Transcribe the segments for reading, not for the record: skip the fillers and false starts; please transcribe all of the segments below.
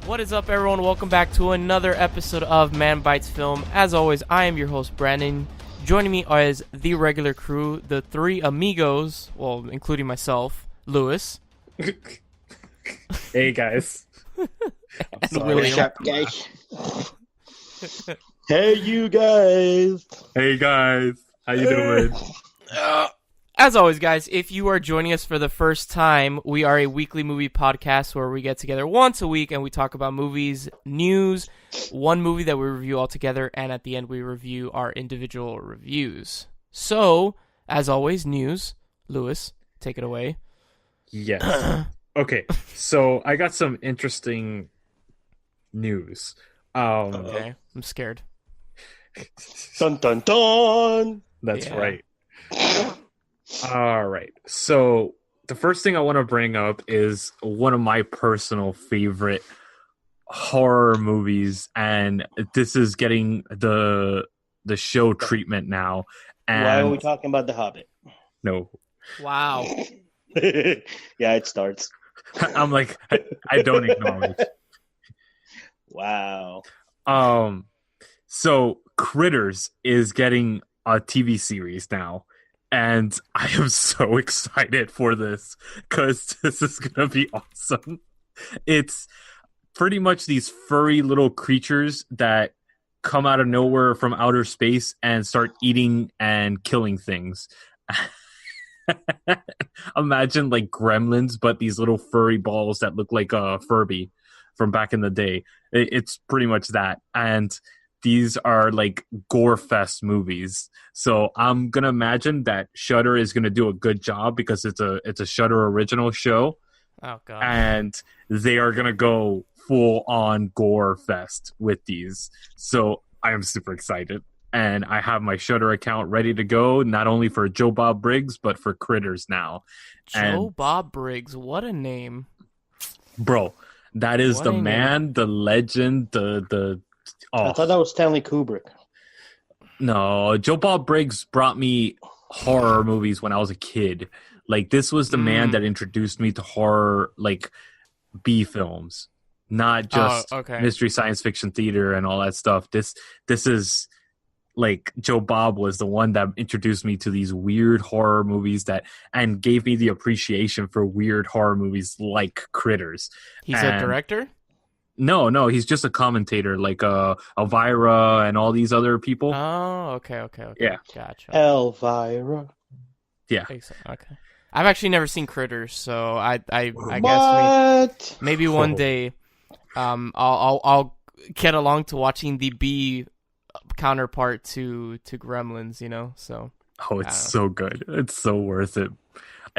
What is up, everyone? Welcome back to another episode of Man Bites Film. As always, I am your host, Brandon. Joining me is the regular crew, the three amigos, well, including myself, Lewis. Hey, guys. And William. Hey, you guys. Hey, guys. How you doing? As always, guys, if you are joining us for the first time, we are a weekly movie podcast where we get together once a week and we talk about movies, news, one movie that we review all together, and at the end we review our individual reviews. So, as always, news. Lewis, take it away. Yes. Okay, so I got some interesting news. Okay, I'm scared. Dun dun dun. That's right. All right. So the first thing I want to bring up is one of my personal favorite horror movies, and this is getting the show treatment now. And Why are we talking about The Hobbit? No. Wow. Yeah, it starts. I'm like, I don't acknowledge. Wow. So Critters is getting a TV series now. And I am so excited for this because this is going to be awesome. It's pretty much these furry little creatures that come out of nowhere from outer space and start eating and killing things. Imagine like Gremlins, but these little furry balls that look like a Furby from back in the day. It's pretty much that. And these are like gore fest movies. So I'm going to imagine that Shudder is going to do a good job because it's a Shudder original show. Oh, God. And they are going to go full on gore fest with these. So I am super excited. And I have my Shudder account ready to go, not only for Joe Bob Briggs, but for Critters now. Joe Bob Briggs, what a name. Bro, that is the man, the legend, the I thought that was Stanley Kubrick. No, Joe Bob Briggs brought me horror movies when I was a kid. Like, this was the man that introduced me to horror, like, B films. Not just mystery science fiction theater and all that stuff. This is, like, Joe Bob was the one that introduced me to these weird horror movies and gave me the appreciation for weird horror movies like Critters. He's a director? No, he's just a commentator, like Elvira and all these other people. Oh, okay. Yeah. Gotcha. Elvira. Yeah. Okay. I've actually never seen Critters, so I guess maybe one day I'll get along to watching the B counterpart to Gremlins, you know, so. Oh, it's so good. It's so worth it.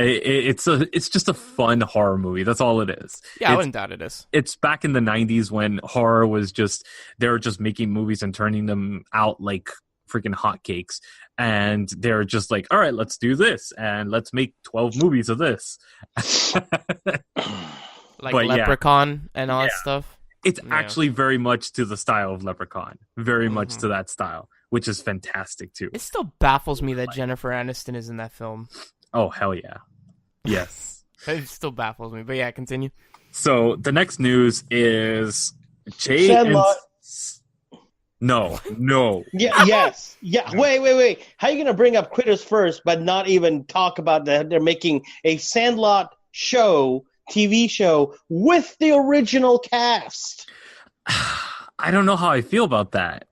It's just a fun horror movie. That's all it is. Yeah, I wouldn't doubt it is. It's back in the 90s when horror was they were just making movies and turning them out like freaking hotcakes. And they're just like, all right, let's do this. And let's make 12 movies of this. Like Leprechaun and all that stuff. It's actually very much to the style of Leprechaun. Very much to that style, which is fantastic too. It still baffles me that Jennifer Aniston is in that film. Oh, hell yeah. Yes. It still baffles me, but yeah, continue. So the next news is Jay Sandlot. No. Yeah. Yes. Yeah. Wait. How are you going to bring up Critters first, but not even talk about that they're making a Sandlot show, TV show, with the original cast? I don't know how I feel about that.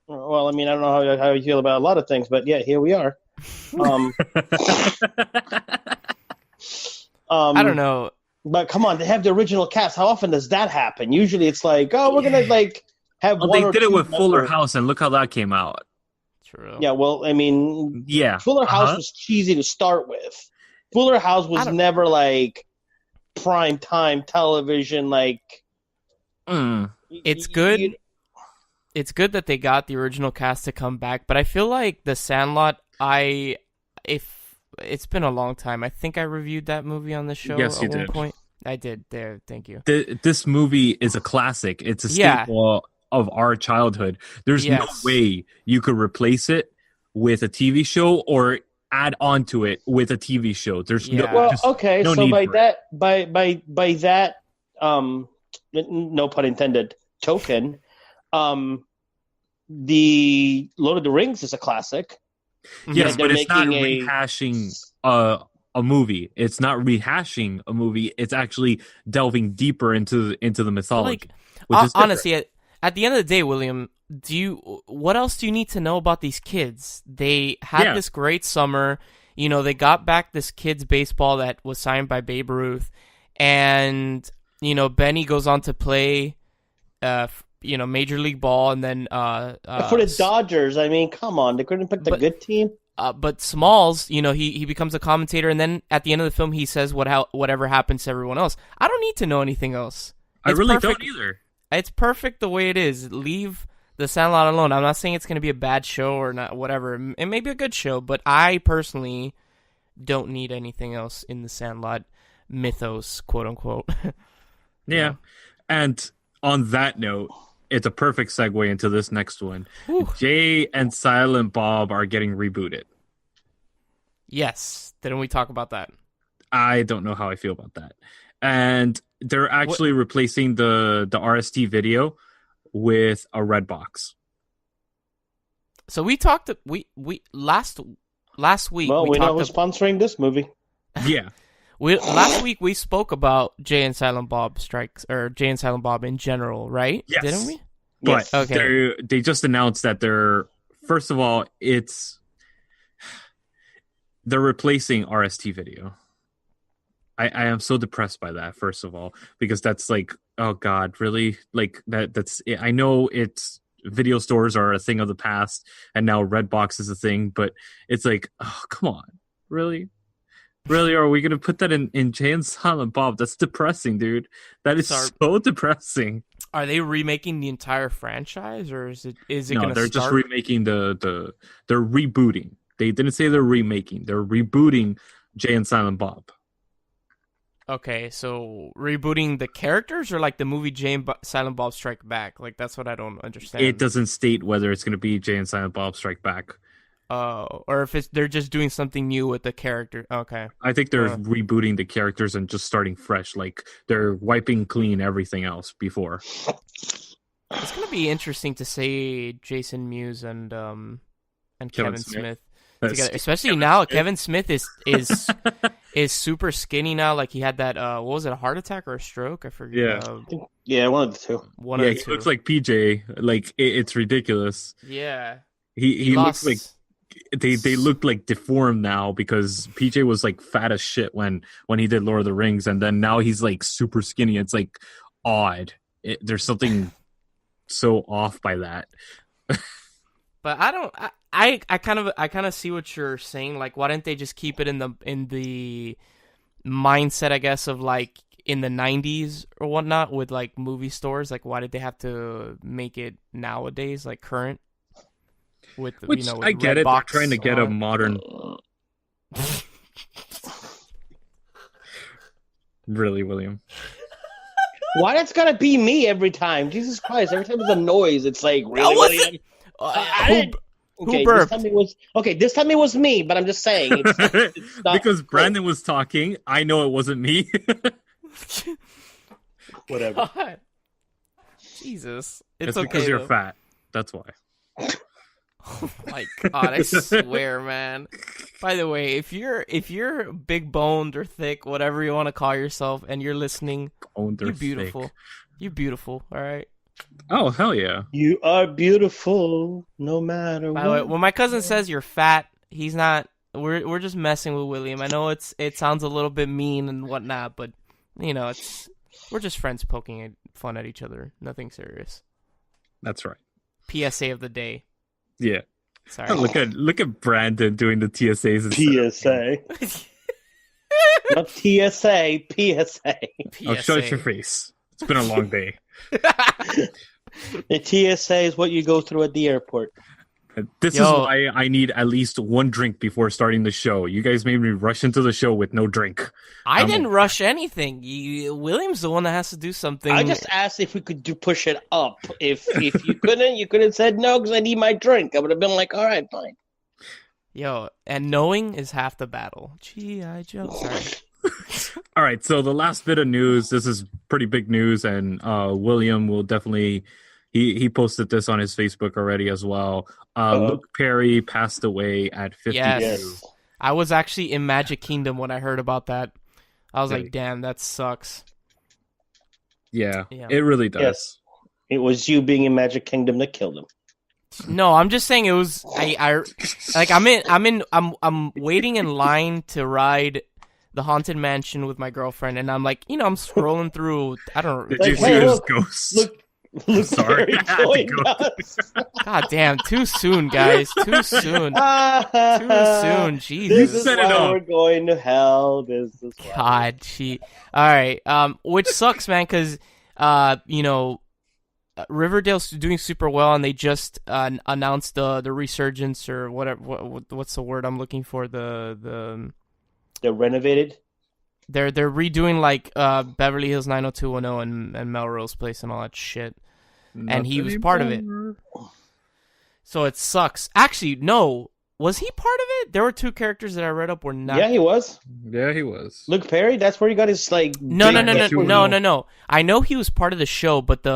Well, I mean, I don't know how you feel about a lot of things, but yeah, here we are. I don't know. But come on, they have the original cast. How often does that happen? Usually it's like, oh, we're going to like have one or two. They did it with Fuller House, and look how that came out. True. Yeah, well, I mean, yeah. Fuller House was cheesy to start with. Fuller House was never like prime time television. Like, it's good. It's good that they got the original cast to come back, but I feel like The Sandlot. If it's been a long time, I think I reviewed that movie on the show. Yes, you at one did. Point. I did. There, thank you. This movie is a classic. It's a staple of our childhood. There's no way you could replace it with a TV show or add on to it with a TV show. There's no. Well, just okay, no so need by for that, by that no pun intended, token, the Lord of the Rings is a classic. Yes, They're but it's not making rehashing a movie. It's not rehashing a movie. It's actually delving deeper into the mythology, which is different. Honestly, at the end of the day, William, what else do you need to know about these kids? They had this great summer. You know, they got back this kid's baseball that was signed by Babe Ruth, and you know, Benny goes on to play, Major League Ball, and then for the Dodgers. I mean, come on, they couldn't pick the good team. But Smalls, you know, he becomes a commentator, and then at the end of the film, he says whatever happens to everyone else. I don't need to know anything else. I really don't either. It's perfect the way it is. Leave The Sandlot alone. I'm not saying it's going to be a bad show or not, whatever. It may be a good show, but I personally don't need anything else in The Sandlot mythos, quote unquote. Yeah. And on that note, it's a perfect segue into this next one. Whew. Jay and Silent Bob are getting rebooted. Yes. Didn't we talk about that? I don't know how I feel about that. And they're actually replacing the RST video with a red box. So we talked last week. Well, we know who's sponsoring this movie. Yeah. Last week we spoke about Jay and Silent Bob or Jay and Silent Bob in general, right? Yes. Didn't we? But okay. They just announced that first of all, they're replacing RST video. I am so depressed by that, first of all, because that's like, oh God, really? Like that's I know it's video stores are a thing of the past and now Redbox is a thing, but it's like, oh, come on. Really? Really, are we going to put that in Jay and Silent Bob? That's depressing, dude. That is so depressing. Are they remaking the entire franchise, or is it going to start? No, they're just remaking they're rebooting. They didn't say they're remaking. They're rebooting Jay and Silent Bob. Okay, so rebooting the characters or like the movie Jay and Silent Bob Strike Back? Like, that's what I don't understand. It doesn't state whether it's going to be Jay and Silent Bob Strike Back. Or if they're just doing something new with the character. Okay. I think they're rebooting the characters and just starting fresh. Like, they're wiping clean everything else before. It's going to be interesting to say Jason Mewes and Kevin Smith together, especially now. Kevin Smith is super skinny now. Like, he had that what was it, a heart attack or a stroke? I forget. Yeah, one of the two. He looks like PJ. Like, it's ridiculous. Yeah, he looks like they look like deformed now because PJ was like fat as shit when he did Lord of the Rings, and then now he's like super skinny. It's like odd. There's something so off by that. But I kind of see what you're saying. Like, why didn't they just keep it in the mindset, I guess, of like in the 90s or whatnot with like movie stores? Like, why did they have to make it nowadays, like current? With I get it. They're trying to get a modern. Really, William? Why that's gotta be me every time? Jesus Christ! Every time there's a noise, it's like really. Who burped? This time it was me, but I'm just saying. It's not because Brandon was talking. I know it wasn't me. Whatever. God. Jesus, it's because you're fat. That's why. Oh my God, I swear, man. By the way, if you're big boned or thick, whatever you want to call yourself, and you're listening, you're beautiful. Thick. You're beautiful, all right? Oh, hell yeah. You are beautiful no matter By the way, when my cousin says you're fat, he's not. We're just messing with William. I know it sounds a little bit mean and whatnot, but you know, we're just friends poking fun at each other. Nothing serious. That's right. PSA of the day. Yeah. Sorry. Oh, look at Brandon doing the TSAs. PSA. Not TSA, PSA. Oh, shut your face. It's been a long day. The TSA is what you go through at the airport. This is why I need at least one drink before starting the show. You guys made me rush into the show with no drink. I didn't rush anything. William's the one that has to do something. I just asked if we could push it up. If you couldn't, you could have said no because I need my drink. I would have been like, all right, fine. Yo, and knowing is half the battle. G.I. Joe. Sorry. All right, so the last bit of news, this is pretty big news, and William will definitely he posted this on his Facebook already as well. Luke Perry passed away at 52. Yes. I was actually in Magic Kingdom when I heard about that. I was like, damn, that sucks. Yeah, it really does. Yes. It was you being in Magic Kingdom that killed him. No, I'm just saying it was I'm waiting in line to ride the Haunted Mansion with my girlfriend, and I'm like, I'm scrolling through. I don't. Did you see his ghost? Look, sorry. God damn! Too soon, guys. Too soon. Too soon. Jesus. This is why we're going to hell. This is why. God, All right. Which sucks, man, because Riverdale's doing super well, and they just announced the resurgence or whatever. What's the word I'm looking for? They're renovated. They're redoing like Beverly Hills 90210 and Melrose Place and all that shit. And he was part of it. So it sucks. Actually, no. Was he part of it? There were two characters that I read up were not. Yeah, he was. Luke Perry, that's where he got his like. No. I know he was part of the show, but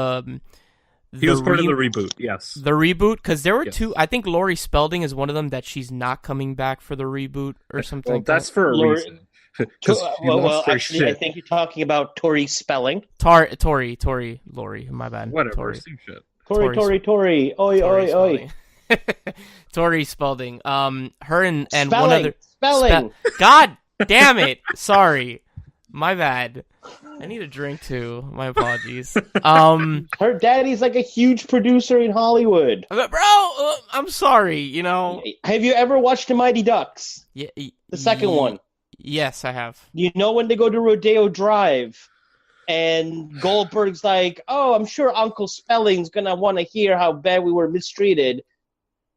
he was part of the reboot. Yes, the reboot, because there were two. I think Laurie Spelding is one of them that she's not coming back for the reboot or something. Well, that's for a reason. Actually, I think you're talking about Tori Spelling. Tori, Laurie, my bad. Whatever, same shit. Oi, oi. Tori Spelling. Her and Spelling. One other. Spelling. God damn it! Sorry, my bad. I need a drink too. My apologies. Her daddy's like a huge producer in Hollywood. Bro, I'm sorry. Have you ever watched The Mighty Ducks? Yeah, the second one. Yes, I have. You know when they go to Rodeo Drive, and Goldberg's like, "Oh, I'm sure Uncle Spelling's gonna want to hear how bad we were mistreated,"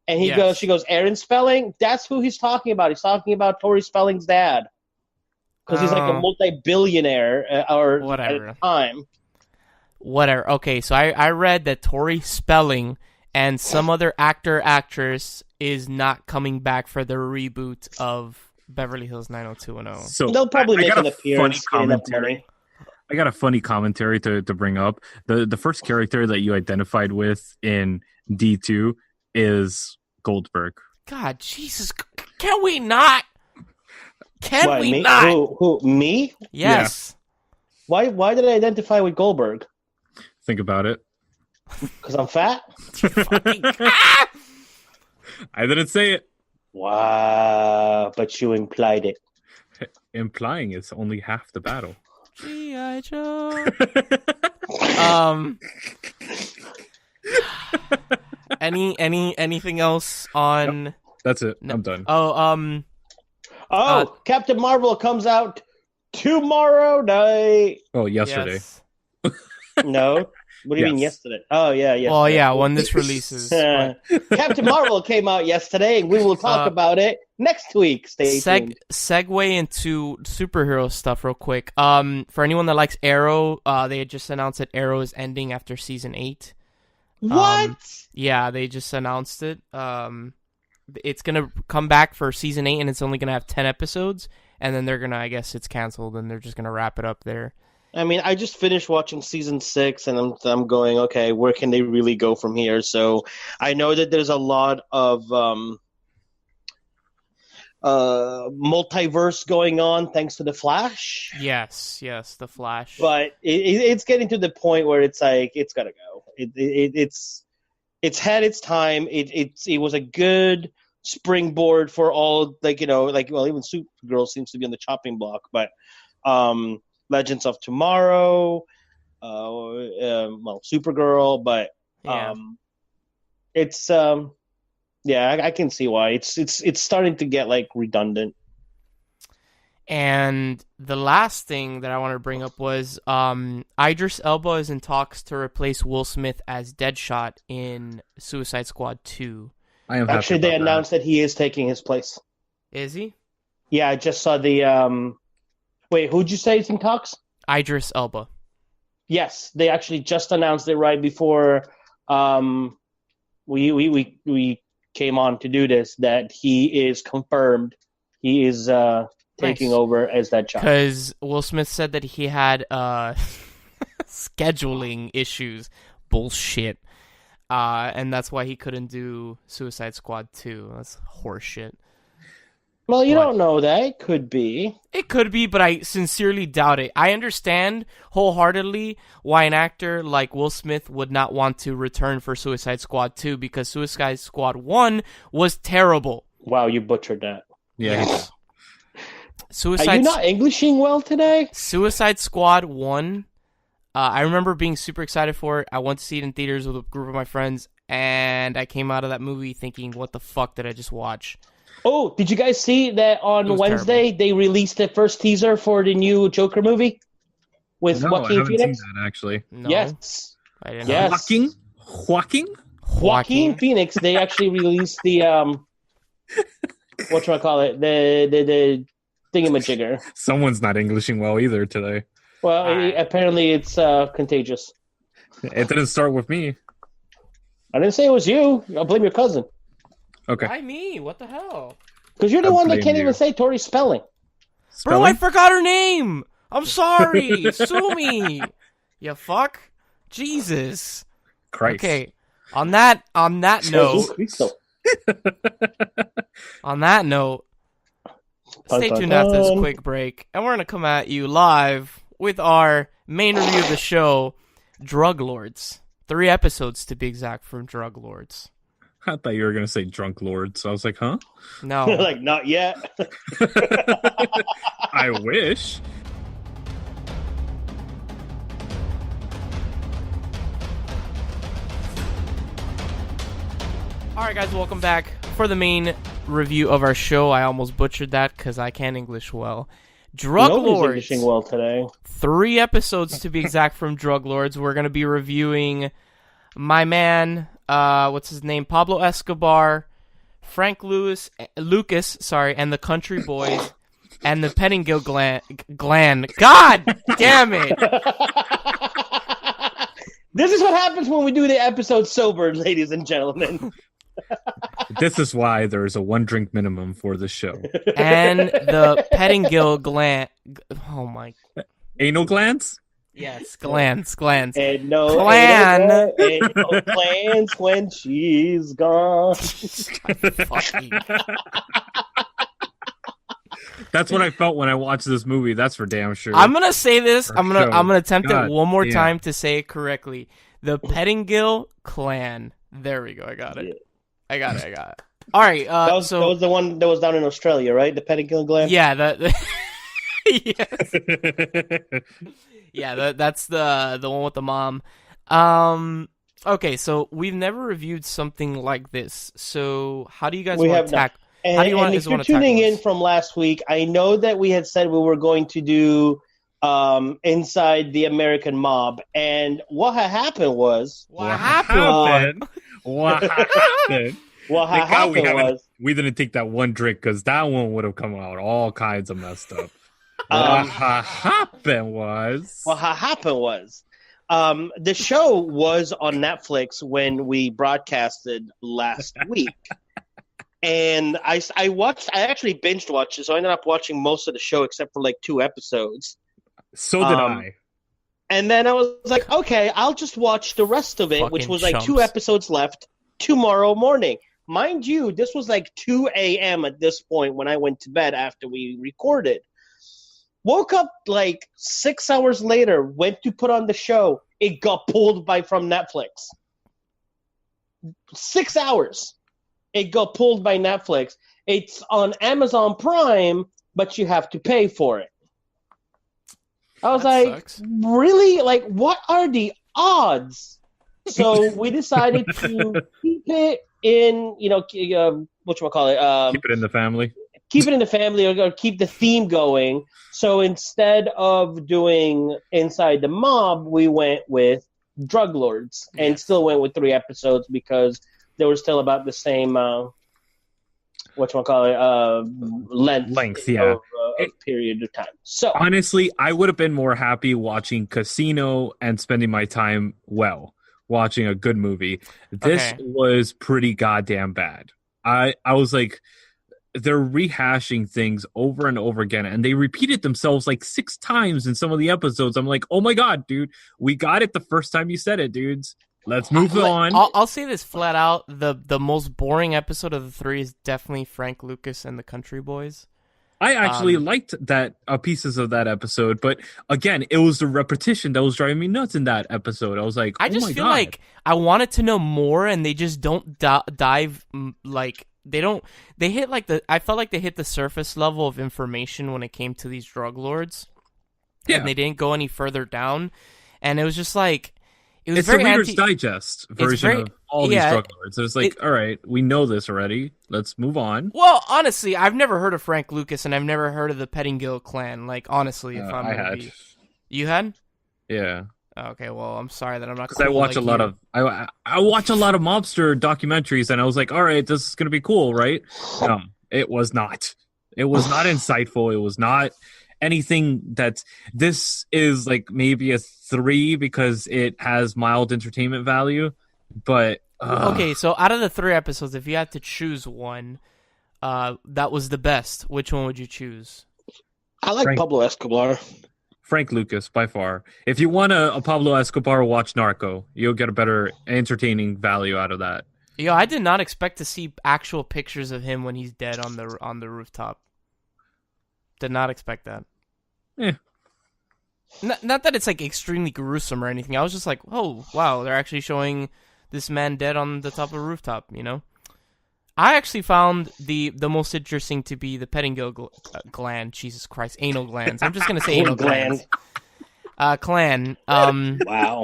and she goes, "Aaron Spelling." That's who he's talking about. He's talking about Tori Spelling's dad. Because he's like a multi-billionaire or whatever. At the time. Whatever. Okay, so I read that Tori Spelling and some other actress is not coming back for the reboot of Beverly Hills 90210. So they'll probably make an appearance. I got a funny commentary to bring up. The first character that you identified with in D2 is Goldberg. God, Jesus, can we not? Can we me? not? Who, me? Yes. Yeah. Why did I identify with Goldberg? Think about it. Because I'm fat? I didn't say it. Wow, but you implied it. Implying it's only half the battle. G.I. Joe. Anything else on? Yep. That's it. I'm done. Captain Marvel comes out tomorrow night. Oh, yesterday. Yes. No. What do you mean yesterday? Oh, yeah, yesterday. Well, yeah, when this releases. Captain Marvel came out yesterday, and we will talk about it next week. Stay tuned. Segue into superhero stuff real quick. For anyone that likes Arrow, they had just announced that Arrow is ending after season 8. What? Yeah, they just announced it. It's going to come back for season 8, and it's only going to have 10 episodes, and then they're going to, I guess it's canceled, and they're just going to wrap it up there. I mean, I just finished watching season 6, and I'm going, okay, where can they really go from here? So I know that there's a lot of multiverse going on thanks to The Flash. Yes, The Flash. But it's getting to the point where it's like, it's got to go. It's had its time. It was a good springboard for all, even Supergirl seems to be on the chopping block, but Legends of Tomorrow, Supergirl, but it's I can see why it's starting to get like redundant. And the last thing that I want to bring up was Idris Elba is in talks to replace Will Smith as Deadshot in Suicide Squad 2. Actually, they announced that he is taking his place. Is he? Yeah, I just saw the Wait, who'd you say is in talks? Idris Elba. Yes, they actually just announced it right before we came on to do this, that he is confirmed. He is taking Nice. over as that child. Because Will Smith said that he had scheduling issues. Bullshit. And that's why he couldn't do Suicide Squad 2. That's horseshit. Well, you What? don't know that. It could be. It could be, but I sincerely doubt it. I understand wholeheartedly why an actor like Will Smith would not want to return for Suicide Squad 2 because Suicide Squad 1 was terrible. Wow, you butchered that. Yeah. Are Suicide you not Englishing well today? Suicide Squad 1, I remember being super excited for it. I went to see it in theaters with a group of my friends, and I came out of that movie thinking, what the fuck did I just watch? Oh, did you guys see that on Wednesday they released the first teaser for the new Joker movie with No, I Joaquin haven't Phoenix? seen that actually. No, Yes. I didn't Yes. Joaquin? Joaquin Phoenix. They actually released the whatchamacallit, the thingamajigger. Someone's not Englishing well either today. Well, Alright. apparently it's contagious. It didn't start with me. I didn't say it was you. I'll blame your cousin. Okay. Why me? What the hell? Because you're the I one that blame can't you. even say Tori's spelling. Bro, I Spelling? forgot her name. I'm sorry. Sue me. You fuck. Jesus. Christ. Okay. On that note, on that note, stay tuned after this quick break, and we're gonna come at you live with our main review of the show, Drug Lords. 3 episodes to be exact from Drug Lords. I thought you were going to say drunk lord, so I was like, huh? No. Like, not yet. I wish. Alright guys, welcome back for the main review of our show. I almost butchered that because I can't English well. Drug Nobody's Lords. Englishing well today. 3 episodes to be exact from Drug Lords. We're going to be reviewing my man, what's his name? Pablo Escobar, Frank Lucas, and the Country Boys, and the Pettingill Gland. God damn it! This is what happens when we do the episode sober, ladies and gentlemen. This is why there is a 1 drink minimum for this show. And the Pettingill Gland. Oh my. Anal glands? Yes, glands. And no Clan. and no plans when she's gone. Fucking. That's what I felt when I watched this movie. That's for damn sure. I'm gonna say this. I'm gonna attempt God it one more damn. time to say it correctly. The Pettingill Clan. There we go. I got it. I got it. All right. That was the one that was down in Australia, right? The Pettingill gland. Yeah. Yes. Yeah. That's the one with the mom. Okay. So we've never reviewed something like this. So how do you guys We want have to not. tackle? And, How do you want? and is if want you're to tackle tuning in this? from last week, I know that we had said we were going to do Inside the American Mob, and what had happened was What happened? What happened? what had Thank God happened was we didn't take that 1 drink because that one would have come out all kinds of messed up. Um, What happened was the show was on Netflix when we broadcasted last week. And I actually binge watched it, so I ended up watching most of the show except for like 2 episodes. so did I. And then I was like, okay, I'll just watch the rest of it, which Fucking was like 2 chumps. episodes left tomorrow morning. Mind you, this was like 2 a.m. at this point when I went to bed after we recorded. Woke up like 6 hours later, went to put on the show. It got pulled from Netflix. 6 hours. It got pulled by Netflix. It's on Amazon Prime, but you have to pay for it. I was That like, sucks. really? Like, what are the odds? So we decided to keep it in, whatchamacallit, Keep it in the family. keep it in the family or keep the theme going. So instead of doing Inside the Mob, we went with Drug Lords and Yes. still went with 3 episodes because they were still about the same, length Yeah. of period of time. So Honestly, I would have been more happy watching Casino and spending my time watching a good movie. This Okay. was pretty goddamn bad. I was like, they're rehashing things over and over again, and they repeated themselves like 6 times in some of the episodes. I'm like, oh my god, dude, we got it the first time you said it, dudes. Let's move on. I'll say this flat out: the most boring episode of the 3 is definitely Frank Lucas and the Country Boys. I actually liked that pieces of that episode, but again, it was the repetition that was driving me nuts in that episode. I was like, I oh just my feel god. like I wanted to know more, and they just don't dive like they don't. They hit like I felt like they hit the surface level of information when it came to these drug lords, and they didn't go any further down. And it was just like it was it's very the Reader's Digest version of all these drug lords. It's like, all right, we know this already. Let's move on. Well, honestly, I've never heard of Frank Lucas, and I've never heard of the Pettingill clan. Like, honestly, if I'm gonna be, you had, yeah. Okay, well, I'm sorry that I'm not. Because I watch a lot of I watch a lot of mobster documentaries, and I was like, all right, this is gonna be cool, right? No, it was not. It was not insightful. It was not anything that. This is like maybe a 3 because it has mild entertainment value, but okay. So out of the 3 episodes, if you had to choose one, that was the best. Which one would you choose? I like Pablo Escobar. Frank Lucas, by far. If you want a Pablo Escobar, watch Narco. You'll get a better entertaining value out of that. Yo, I did not expect to see actual pictures of him when he's dead on the rooftop. Did not expect that. Yeah. Not that it's like extremely gruesome or anything. I was just like, oh wow, they're actually showing this man dead on the top of a rooftop. You know. I actually found the most interesting to be the Pettingill gland. Jesus Christ, anal glands. I'm just gonna say anal glands. Clan. Wow.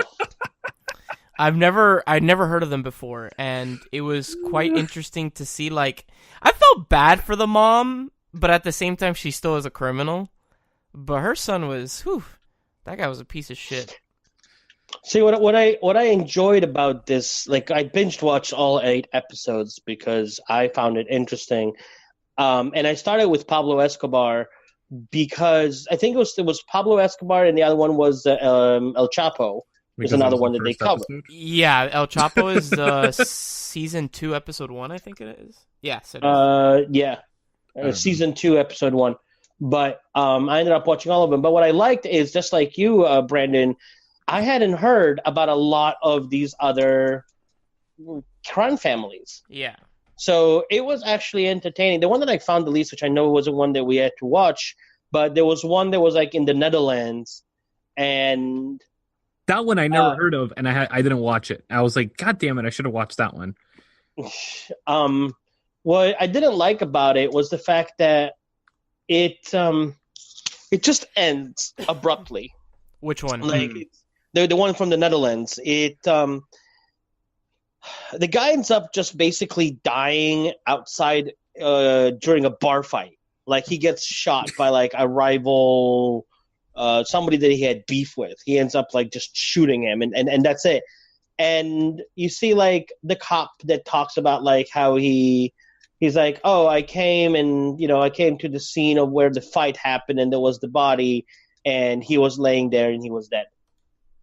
I'd never heard of them before, and it was quite interesting to see. Like, I felt bad for the mom, but at the same time, she still is a criminal. But her son was, that guy was a piece of shit. See what I enjoyed about this, like I binge watched all 8 episodes because I found it interesting, and I started with Pablo Escobar because I think it was Pablo Escobar and the other one was El Chapo. There's another one that they covered. Yeah, El Chapo is season 2, episode 1. I think it is. Yes, it is. Yeah, season 2, episode 1. But I ended up watching all of them. But what I liked is just like you, Brandon. I hadn't heard about a lot of these other crime families. Yeah. So it was actually entertaining. The one that I found the least, which I know wasn't one that we had to watch, but there was one that was like in the Netherlands, and that one I never heard of, and I didn't watch it. I was like, God damn it, I should have watched that one. What I didn't like about it was the fact that it just ends abruptly. Which one? Like the one from the Netherlands. The guy ends up just basically dying outside during a bar fight. Like he gets shot by like a rival, somebody that he had beef with. He ends up like just shooting him, and that's it. And you see like the cop that talks about like how he's like, oh, I came to the scene of where the fight happened, and there was the body, and he was laying there, and he was dead.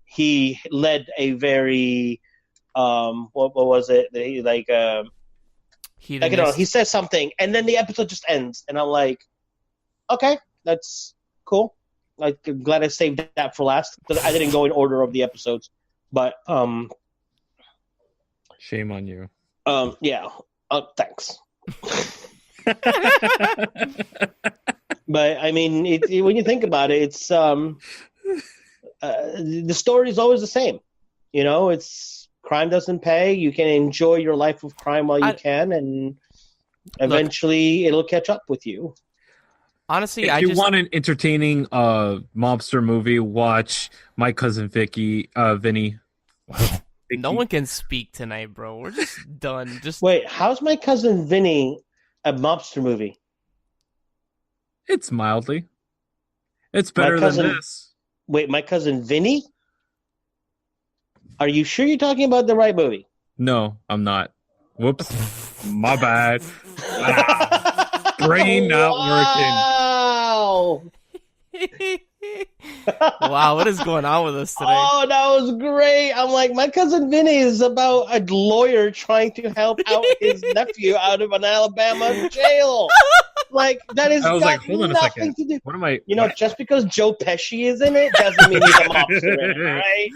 He led a very, what was it? He says something, and then the episode just ends, and I'm like, okay, that's cool. Like, I'm glad I saved that for last because I didn't go in order of the episodes, but shame on you. Yeah. Thanks. But I mean, when you think about it, it's the story is always the same. You know, it's crime doesn't pay. You can enjoy your life of crime while you can, and eventually it'll catch up with you. Honestly, if you want an entertaining mobster movie, watch My Cousin Vinny. No one can speak tonight, bro. We're just done. Just wait. How's My Cousin Vinny a mobster movie? It's mildly. It's better than this. Wait, My Cousin Vinny? Are you sure you're talking about the right movie? No, I'm not. Whoops. My bad. Brain not working. Wow. Wow, what is going on with us today? Oh, that was great. I'm like, my cousin Vinny is about a lawyer trying to help out his nephew out of an Alabama jail. Like, that is I was got like, hold on a nothing second. to do. What am I? You know, just because Joe Pesci is in it doesn't mean he's a mobster in it, right?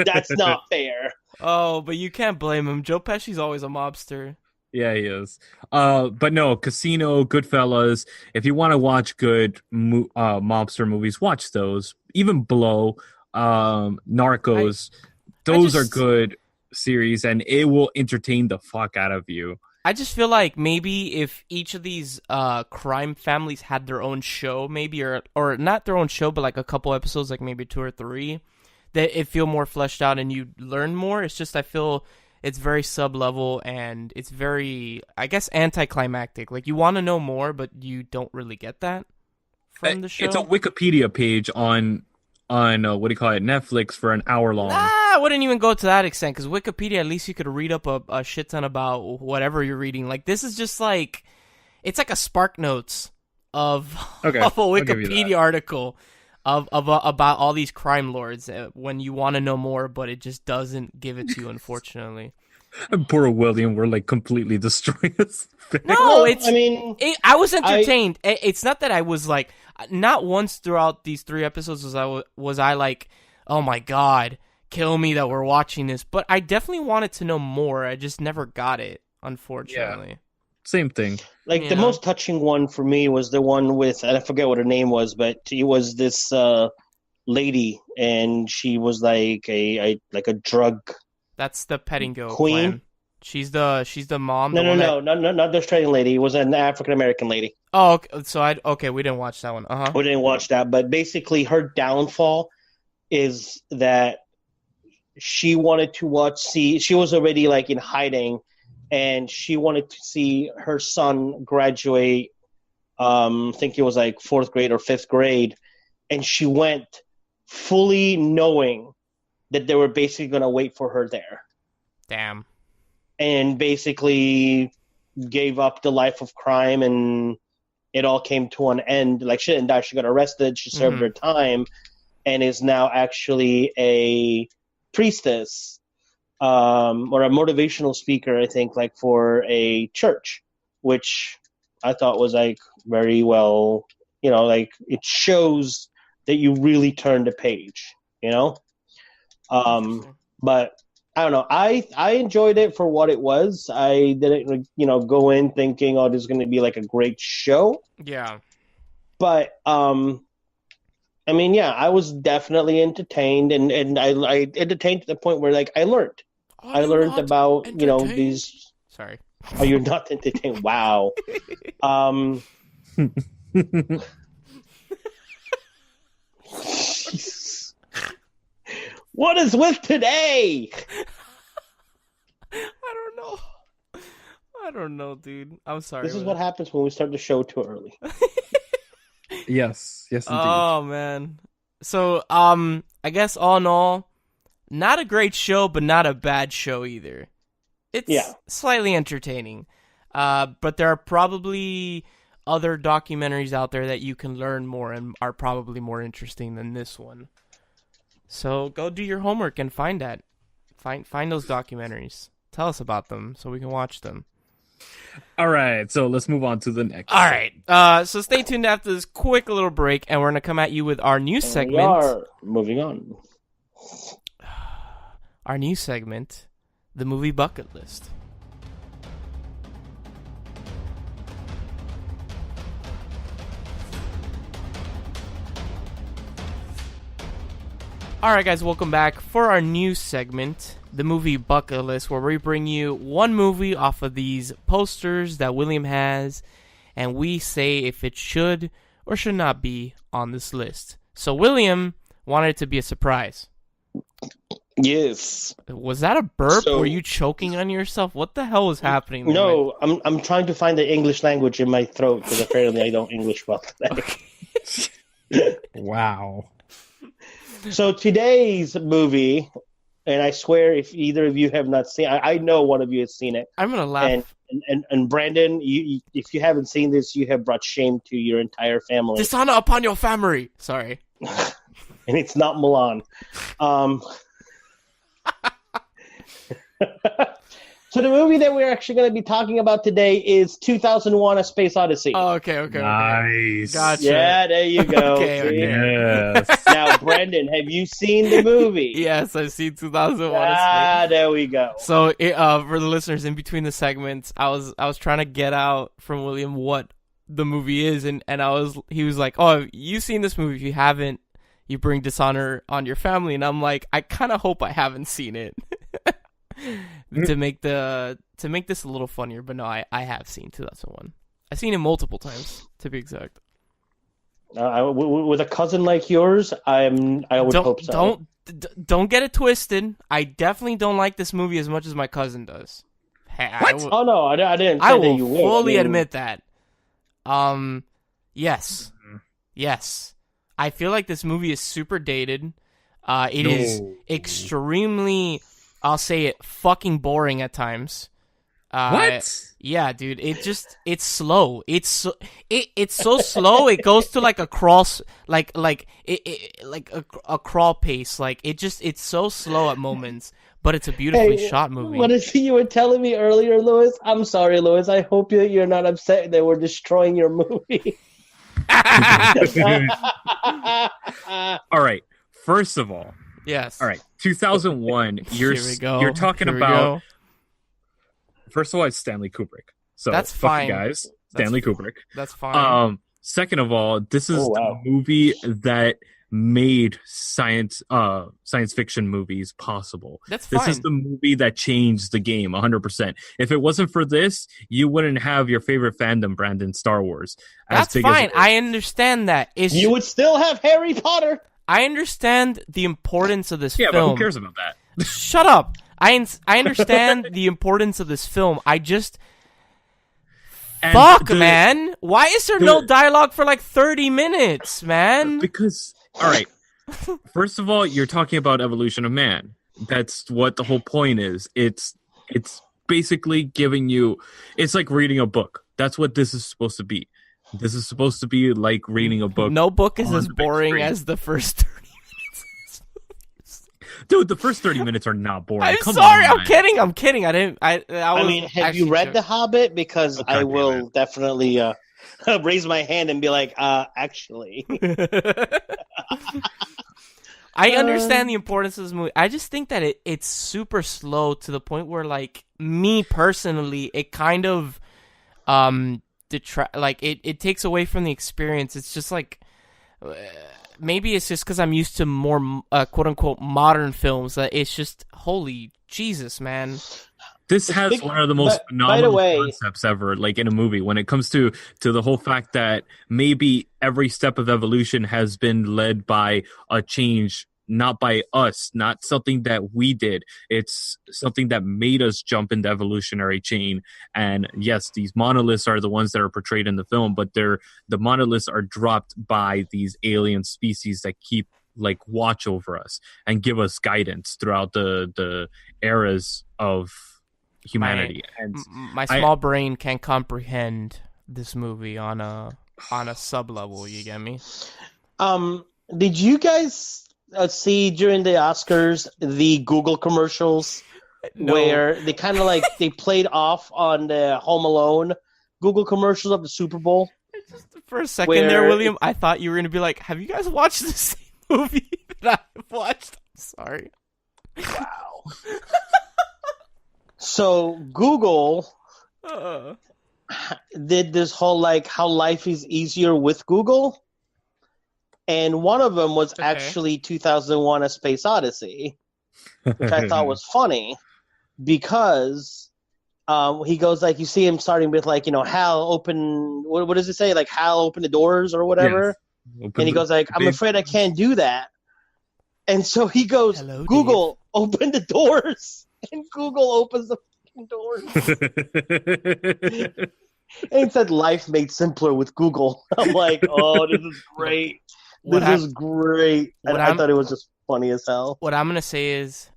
That's not fair. Oh, but you can't blame him. Joe Pesci's always a mobster. Yeah, he is. But no, Casino, Goodfellas. If you want to watch good mobster movies, watch those. Even Blow, Narcos. Those are good series, and it will entertain the fuck out of you. I just feel like maybe if each of these crime families had their own show, maybe or not their own show, but like a couple episodes, like maybe 2 or 3, that it feel more fleshed out and you learn more. It's just I feel it's very sub-level and it's very, I guess, anticlimactic. Like you want to know more, but you don't really get that from the show. It's a Wikipedia page on what do you call it, Netflix for an hour long. I wouldn't even go to that extent because Wikipedia, at least you could read up a shit ton about whatever you're reading. Like this is just like, it's like a Spark Notes of a Wikipedia article of about all these crime lords when you want to know more, but it just doesn't give it to you, unfortunately. And poor William, we're like completely destroying his face. No, I was entertained. It's not that I was like, not once throughout these 3 episodes was I like, oh my god, kill me that we're watching this. But I definitely wanted to know more. I just never got it, unfortunately. Yeah. Same thing. Like the most touching one for me was the one with, I forget what her name was, but it was this lady, and she was like a drug. That's the Pettingill queen. Clan. She's the mom. No, not the Australian lady. It was an African American lady. Oh, okay. So we didn't watch that one. We didn't watch that, but basically her downfall is that she wanted to she was already like in hiding, and she wanted to see her son graduate. I think it was like 4th grade or 5th grade, and she went fully knowing that they were basically going to wait for her there. Damn. And basically gave up the life of crime, and it all came to an end. Like, she didn't die. She got arrested. She served her time and is now actually a priestess or a motivational speaker, I think, like for a church, which I thought was like very well, like it shows that you really turned a page, but I don't know. I enjoyed it for what it was. I didn't, go in thinking, oh, this is going to be like a great show. Yeah. But, I mean, yeah, I was definitely entertained, and I entertained to the point where, like, I learned. I learned about, these... Sorry. Oh, you're not entertained. Wow. What is with today? I don't know, dude. I'm sorry. This is what happens when we start the show too early. Yes, indeed. Oh man. So, I guess all in all, not a great show, but not a bad show either. It's slightly entertaining. But there are probably other documentaries out there that you can learn more and are probably more interesting than this one. So go do your homework and find that. Find those documentaries. Tell us about them so we can watch them. All right, so let's move on to the next. All right, so stay tuned after this quick little break, and we're going to come at you with our new segment. We are moving on. Our new segment, the movie bucket list. Alright guys, welcome back for our new segment, the movie bucket list, where we bring you one movie off of these posters that William has, and we say if it should or should not be on this list. So William wanted it to be a surprise. Yes. Was that a burp? Were you choking on yourself? What the hell was happening there? No, I'm trying to find the English language in my throat, because apparently I don't English well today. Wow. So today's movie, and I swear if either of you have not seen, I know one of you has seen it. I'm going to laugh. And Brandon, if you haven't seen this, you have brought shame to your entire family. Dishonor upon your family. Sorry. and it's not Mulan. So the movie that we're actually going to be talking about today is 2001: A Space Odyssey. Oh, okay. Nice. Gotcha. Yeah, there you go. Okay, See? Yes. Now, Brendan, have you seen the movie? Yes, I've seen 2001. There we go. So, for the listeners, in between the segments, I was trying to get out from William what the movie is, and he was like, "Oh, you've seen this movie. If you haven't, you bring dishonor on your family." And I'm like, I kind of hope I haven't seen it to make this a little funnier. But no, I have seen 2001. I've seen it multiple times, to be exact. With a cousin like yours, I would hope so. Don't get it twisted. I definitely don't like this movie as much as my cousin does. What? Oh no, I didn't. Say I that will you would. fully admit that. Yes. I feel like this movie is super dated. It is extremely, I'll say it, fucking boring at times. What? Yeah, dude. It's slow. It's so slow. It goes to like a crawl, like a crawl pace. Like it's so slow at moments, but it's a beautifully shot movie. What is it you were telling me earlier, Louis? I'm sorry, Louis. I hope you're not upset that we're destroying your movie. All right. First of all, yes. all right. 2001. You're talking Here we about. go. First of all, it's Stanley Kubrick. So That's fuck fine. you guys. Stanley Kubrick. That's fine. Second of all, this is the movie that made science fiction movies possible. That's fine. This is the movie that changed the game 100%. If it wasn't for this, you wouldn't have your favorite fandom, Brandon, Star Wars. That's fine. I understand that. You would still have Harry Potter. I understand the importance of this film. Yeah, but who cares about that? Shut up. I understand the importance of this film. I just... man. Why is there no dialogue for like 30 minutes, man? Because, all right. First of all, you're talking about evolution of man. That's what the whole point is. It's basically giving you... It's like reading a book. That's what this is supposed to be. This is supposed to be like reading a book. No book is as boring as the first 30 minutes. Dude, the first 30 minutes are not boring. I'm Come sorry. on, I'm kidding. I'm kidding. I mean, have you read The Hobbit? Because I will definitely raise my hand and be like, actually. I understand the importance of this movie. I just think that it's super slow to the point where, like, me personally, it kind of it takes away from the experience. It's just like... maybe it's just because I'm used to more quote-unquote modern films that it's just, holy Jesus, man. This has one of the most phenomenal concepts ever, like in a movie, when it comes to the whole fact that maybe every step of evolution has been led by a change, not by us, not something that we did. It's something that made us jump in the evolutionary chain. And yes, these monoliths are the ones that are portrayed in the film, but the monoliths are dropped by these alien species that keep like watch over us and give us guidance throughout the eras of humanity. My small brain can't comprehend this movie on a sub level. You get me? Did you guys see during the Oscars the Google commercials where they kind of like they played off on the Home Alone Google commercials of the Super Bowl? Just for a second there, William, I thought you were gonna be like, "Have you guys watched the same movie that I've watched?" I'm sorry. Wow. So Google did this whole like how life is easier with Google. And one of them was actually 2001: A Space Odyssey, which I thought was funny because he goes like, you see him starting with like, Hal open, what does it say? Like Hal open the doors or whatever. Yes. And he goes like, I'm afraid I can't do that. And so he goes, Hello, Google, Dave. Open the doors. And Google opens the fucking doors. And it said life made simpler with Google. I'm like, oh, this is great. This is great. And I thought it was just funny as hell. What I'm going to say is,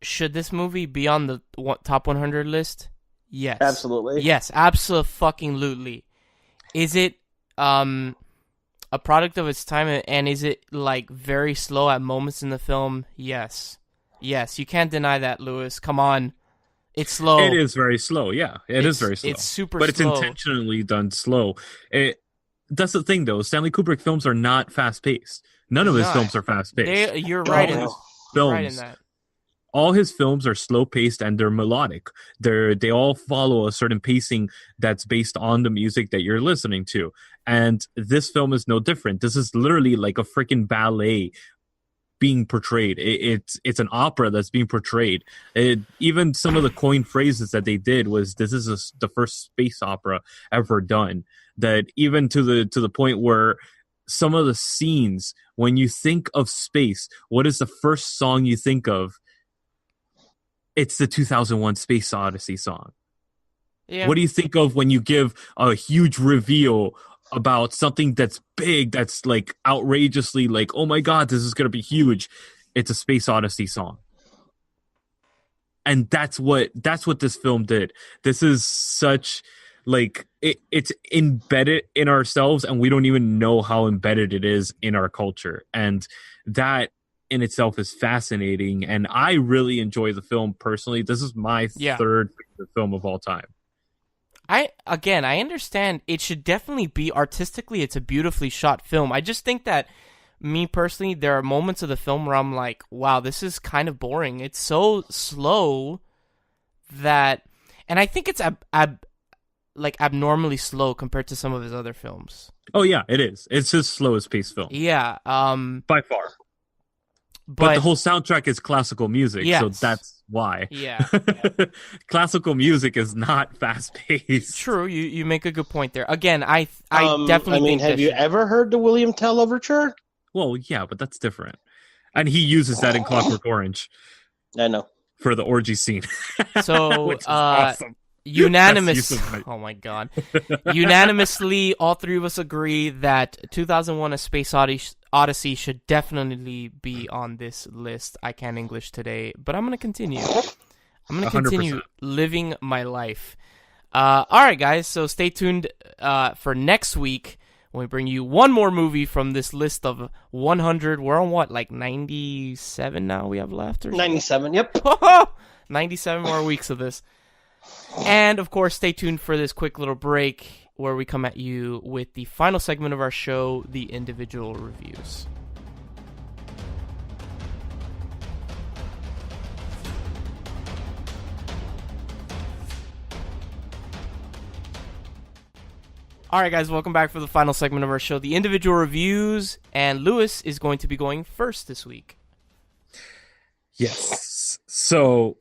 should this movie be on the top 100 list? Yes. Absolutely. Yes, absolutely. Is it a product of its time, and is it like very slow at moments in the film? Yes. Yes, you can't deny that, Lewis. Come on. It's slow. It is very slow. Yeah, it is very slow. It's super but slow. It's intentionally done slow. That's the thing, though. Stanley Kubrick films are not fast paced. None of his films are fast paced. You're right in films. that. All his films are slow paced and they're melodic. They all follow a certain pacing that's based on the music that you're listening to. And this film is no different. This is literally like a freaking ballet being portrayed. It's an opera that's being portrayed. Even some of the coined phrases that they did was, this is the first space opera ever done. That even to the point where some of the scenes, when you think of space, what is the first song you think of? It's the 2001 Space Odyssey song. Yeah. What do you think of when you give a huge reveal about something that's big, that's like outrageously like, oh my God, this is going to be huge? It's a Space Odyssey song. And that's what this film did. This is such like it's embedded in ourselves, and we don't even know how embedded it is in our culture. And that in itself is fascinating, and I really enjoy the film personally. This is my third favorite film of all time. I understand it should definitely be artistically, it's a beautifully shot film. I just think that, me personally, there are moments of the film where I'm like, wow, this is kind of boring. It's so slow that, and I think it's abnormally slow compared to some of his other films. Oh yeah, it is. It's his slowest paced film. Yeah, by far. But the whole soundtrack is classical music, so that's why. Yeah. Classical music is not fast-paced. True, you make a good point there. Again, I definitely think have you ever heard the William Tell Overture? Well, yeah, but that's different. And he uses that in Clockwork Orange. I know. For the orgy scene. So, which is awesome. Oh my God. Unanimously, all three of us agree that 2001 A Space Odyssey should definitely be on this list. I can't English today, but I'm going to continue. I'm going to continue 100%. living my life. All right, guys, so stay tuned for next week when we bring you one more movie from this list of 100. We're on what, like 97 now we have left? Or 97, yep. 97 more weeks of this. And, of course, stay tuned for this quick little break where we come at you with the final segment of our show, the individual reviews. All right, guys, welcome back for the final segment of our show, the individual reviews. And Lewis is going to be going first this week. Yes. So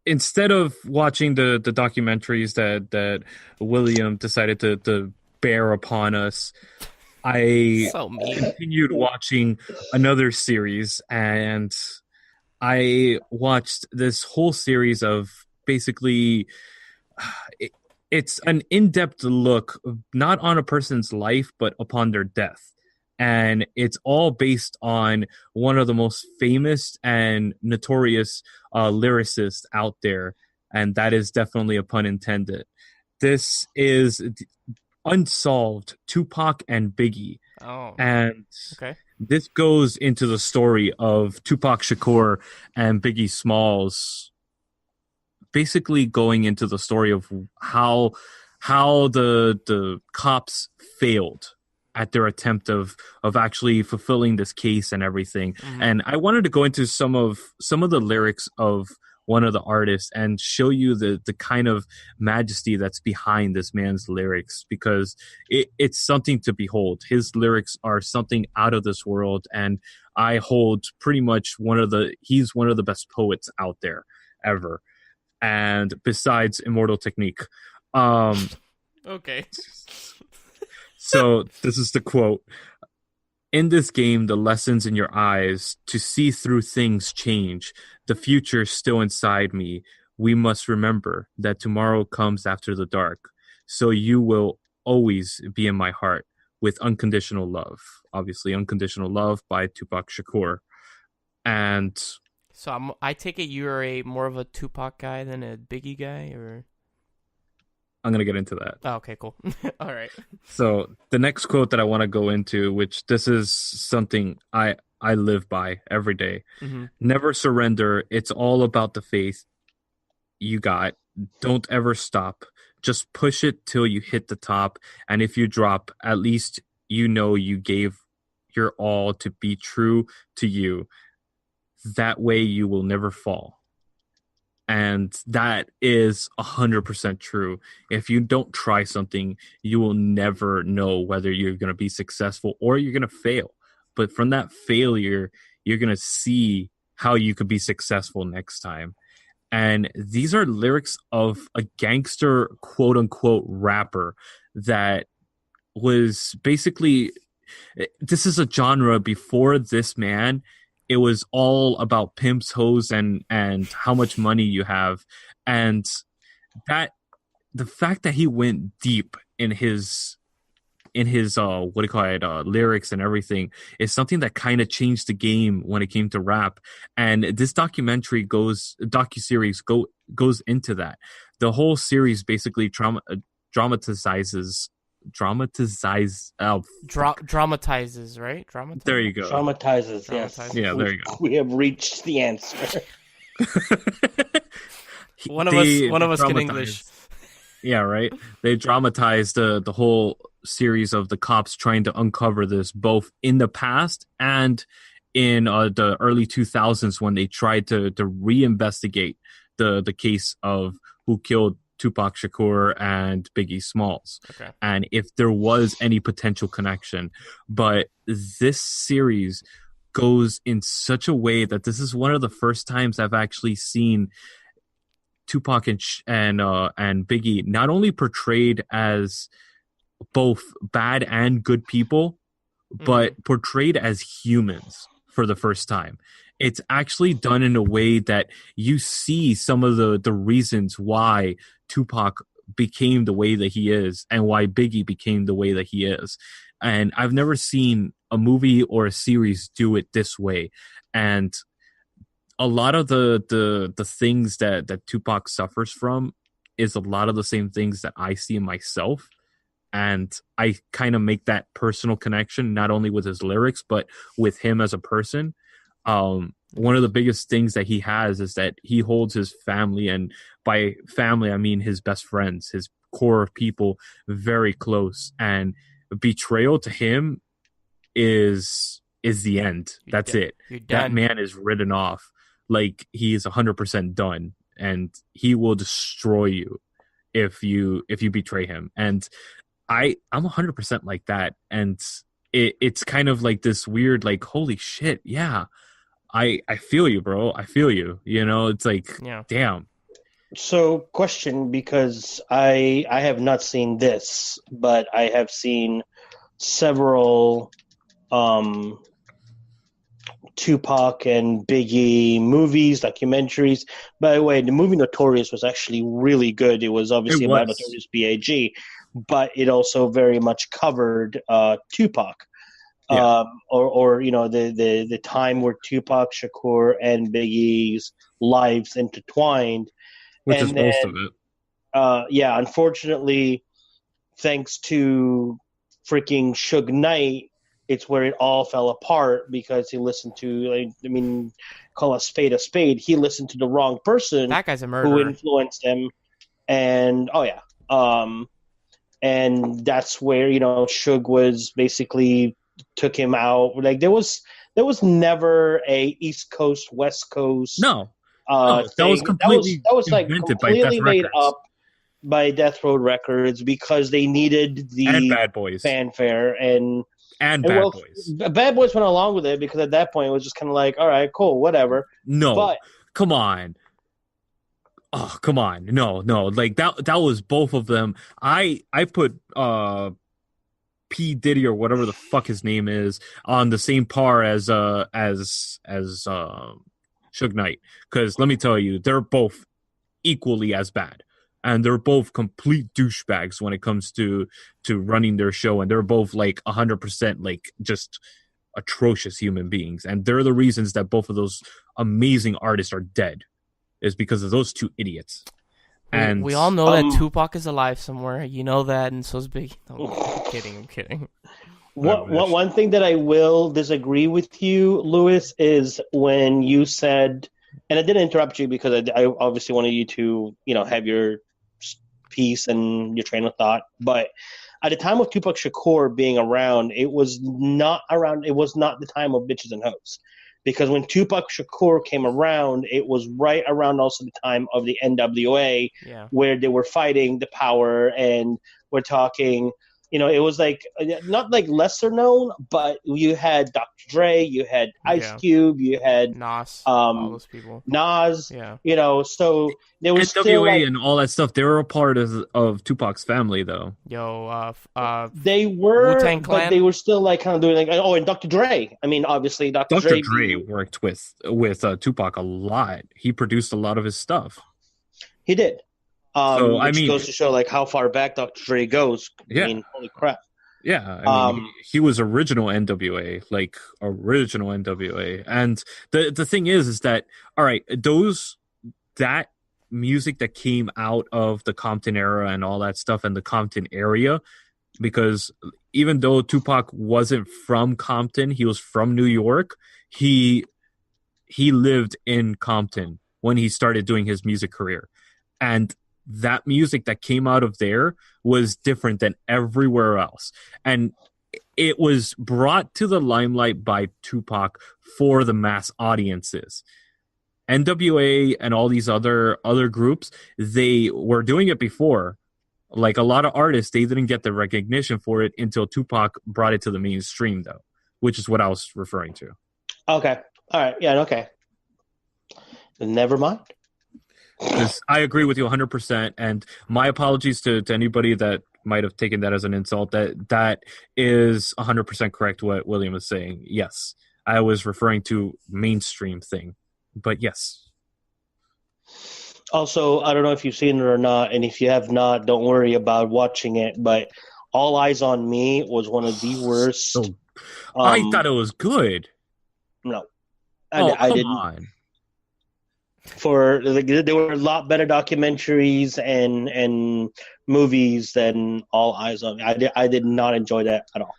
instead of watching the documentaries that William decided to bear upon us, I continued watching another series, and I watched this whole series of basically it's an in-depth look not on a person's life but upon their death. And it's all based on one of the most famous and notorious lyricists out there. And that is definitely a pun intended. This is Unsolved, Tupac and Biggie. Oh. And this goes into the story of Tupac Shakur and Biggie Smalls, basically going into the story of how the cops failed at their attempt of actually fulfilling this case and everything. Mm-hmm. And I wanted to go into some of the lyrics of one of the artists and show you the kind of majesty that's behind this man's lyrics, because it's something to behold. His lyrics are something out of this world, and I hold pretty much he's one of the best poets out there ever. And besides Immortal Technique. Okay. So this is the quote. In this game, the lessons in your eyes, to see through things change. The future still inside me. We must remember that tomorrow comes after the dark. So you will always be in my heart with unconditional love. Obviously, Unconditional Love by Tupac Shakur. And so I take it you're more of a Tupac guy than a Biggie guy, or? I'm gonna get into that. Oh, okay, cool. All right. So the next quote that I want to go into, which this is something I live by every day. Mm-hmm. Never surrender. It's all about the faith you got. Don't ever stop. Just push it till you hit the top. And if you drop, at least you know you gave your all to be true to you. That way you will never fall. And that is 100% true. If you don't try something, you will never know whether you're going to be successful or you're going to fail. But from that failure, you're going to see how you could be successful next time. And these are lyrics of a gangster, quote unquote, rapper that was basically, this is a genre before this man. It was all about pimps, hoes, and how much money you have. And that the fact that he went deep in his what do you call it, lyrics and everything is something that kind of changed the game when it came to rap. And this docuseries goes into that. The whole series basically dramatizes Dramatizes, right? There you go. Traumatizes, yes. Yeah, there you go. We have reached the answer. One of us can English. Yeah, right. They dramatized the whole series of the cops trying to uncover this, both in the past and in the early 2000s when they tried to reinvestigate the case of who killed Tupac Shakur and Biggie Smalls, Okay. and if there was any potential connection. But this series goes in such a way that this is one of the first times I've actually seen Tupac and Biggie not only portrayed as both bad and good people, but portrayed as humans for the first time. It's actually done in a way that you see some of the reasons why Tupac became the way that he is and why Biggie became the way that he is. And I've never seen a movie or a series do it this way. And a lot of the things that Tupac suffers from is a lot of the same things that I see in myself. And I kind of make that personal connection, not only with his lyrics, but with him as a person. One of the biggest things that he has is that he holds his family, and by family, I mean his best friends, his core of people, very close. And betrayal to him is the end. That's it. That man is written off. Like, he is 100% done, and he will destroy you if you betray him. And I'm 100% like that. And it's kind of like this weird, like, holy shit, yeah, I feel you, bro. I feel you. You know, it's like, damn. So, question, because I have not seen this, but I have seen several Tupac and Biggie movies, documentaries. By the way, the movie Notorious was actually really good. It was obviously about Notorious B.I.G., but it also very much covered Tupac. Yeah. Or you know, the time where Tupac Shakur and Biggie's lives intertwined, which is most of it. Yeah, unfortunately, thanks to freaking Suge Knight, it's where it all fell apart because he listened to, like, I mean, call a spade a spade. He listened to the wrong person. That guy's a murderer. Who influenced him, and and that's where, you know, Suge was basically took him out. Like, there was never a East Coast West Coast no thing. That was completely like completely made up by Death Row Records because they needed the and Bad Boys fanfare and Bad Boys. Bad Boys went along with it because at that point it was just kind of like, all right, cool, whatever. No, but come on. Oh, come on. No. Like, that was both of them. I put P Diddy or whatever the fuck his name is on the same par as Suge Knight, because let me tell you, they're both equally as bad, and they're both complete douchebags when it comes to running their show, and they're both like 100% like just atrocious human beings, and they're the reasons that both of those amazing artists are dead, is because of those two idiots. And we all know that Tupac is alive somewhere. You know that, and so's Biggie. No, I'm kidding. One thing that I will disagree with you, Louis, is when you said, and I didn't interrupt you because I obviously wanted you to, have your piece and your train of thought. But at the time of Tupac Shakur being around, it was not the time of bitches and hoes. Because when Tupac Shakur came around, it was right around also the time of the NWA, where they were fighting the power, and we're talking, it was like not like lesser known, but you had Dr. Dre, you had Ice Cube, you had Nas, all those people. Nas, so there was NWA still like, and all that stuff. They were a part of Tupac's family, though. They were, Wu-Tang Clan? but they were still like kind of doing like, and Dr. Dre. I mean, obviously Dr. Dre worked with Tupac a lot. He produced a lot of his stuff. He did. Which goes to show like how far back Dr. Dre goes. Yeah. I mean, holy crap. Yeah, I mean, he was original NWA, like original NWA. And the thing is that, all right, that music that came out of the Compton era and all that stuff and the Compton area, because even though Tupac wasn't from Compton, he was from New York, he lived in Compton when he started doing his music career. And that music that came out of there was different than everywhere else. And it was brought to the limelight by Tupac for the mass audiences. NWA and all these other groups, they were doing it before. Like a lot of artists, they didn't get the recognition for it until Tupac brought it to the mainstream, though, which is what I was referring to. Okay. All right. Yeah, okay. Never mind. Because I agree with you 100%, and my apologies to anybody that might have taken that as an insult. That is 100% correct what William is saying. Yes, I was referring to mainstream thing, but yes. Also, I don't know if you've seen it or not, and if you have not, don't worry about watching it, but All Eyes on Me was one of the worst. I thought it was good. No. I didn't. On. There were a lot better documentaries and movies than All Eyes on Me. I did not enjoy that at all.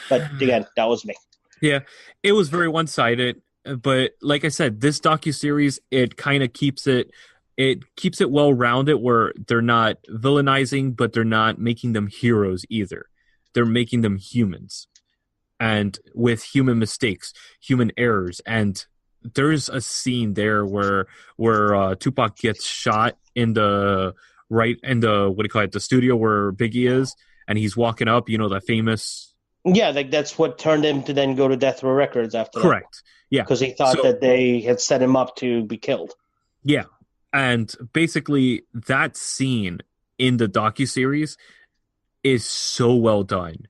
But again, that was me. Yeah, it was very one-sided. But like I said, this docuseries, it kind of keeps it well-rounded, where they're not villainizing, but they're not making them heroes either. They're making them humans, and with human mistakes, human errors, and there's a scene there where Tupac gets shot in the the studio where Biggie is, and he's walking up, the famous. Yeah, like that's what turned him to then go to Death Row Records after that. Correct. Yeah, because he thought that they had set him up to be killed. Yeah, and basically that scene in the docuseries is so well done,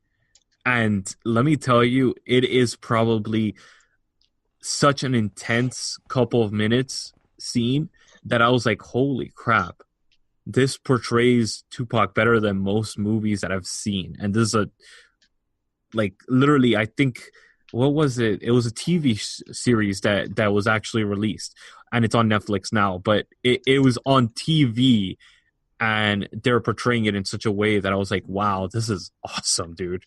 and let me tell you, it is probably such an intense couple of minutes scene that I was like, holy crap, this portrays Tupac better than most movies that I've seen. And this is literally, I think, what was it? It was a TV series that was actually released, and it's on Netflix now, but it was on TV, and they're portraying it in such a way that I was like, wow, this is awesome, dude.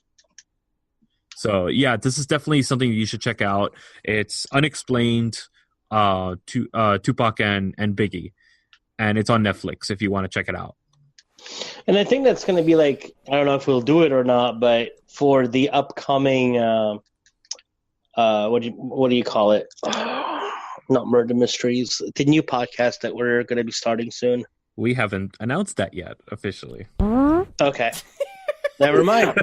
So yeah, this is definitely something you should check out. It's Unexplained, Tupac and Biggie, and it's on Netflix if you want to check it out. And I think that's going to be like, I don't know if we'll do it or not, but for the upcoming, what do you call it? Not Murder Mysteries, the new podcast that we're going to be starting soon. We haven't announced that yet officially. Okay, never mind.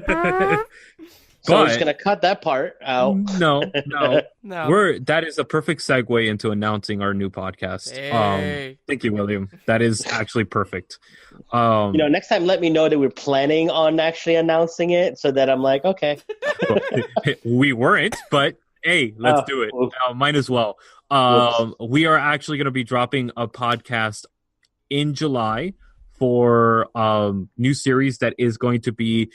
So I'm just gonna cut that part out. No. That is a perfect segue into announcing our new podcast. Hey. Thank you, William. That is actually perfect. Next time let me know that we're planning on actually announcing it, so that I'm like, okay. We weren't, but hey, let's do it. Might as well. We are actually going to be dropping a podcast in July for new series that is going to be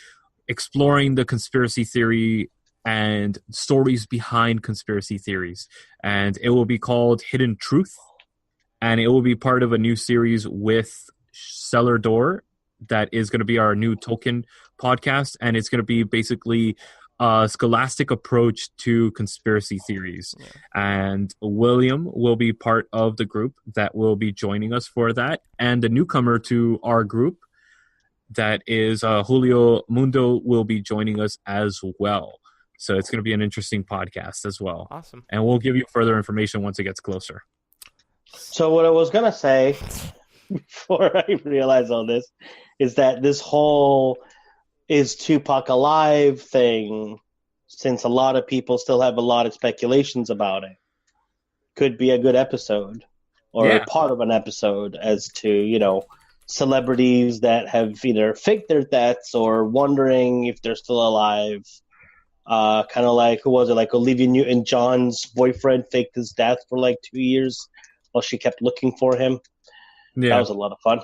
exploring the conspiracy theory and stories behind conspiracy theories. And it will be called Hidden Truth. And it will be part of a new series with Cellar Door that is going to be our new Tolkien podcast, and it's going to be basically a scholastic approach to conspiracy theories. Yeah. And William will be part of the group that will be joining us for that. And the newcomer to our group, that is Julio Mundo, will be joining us as well. So it's going to be an interesting podcast as well. Awesome. And we'll give you further information once it gets closer. So what I was going to say before I realize all this is that this whole is Tupac alive thing, since a lot of people still have a lot of speculations about it, could be a good episode or a part of an episode as to, you know, celebrities that have either faked their deaths or wondering if they're still alive. Kind of like, who was it? Like Olivia Newton-John's boyfriend faked his death for like 2 years while she kept looking for him. Yeah. That was a lot of fun.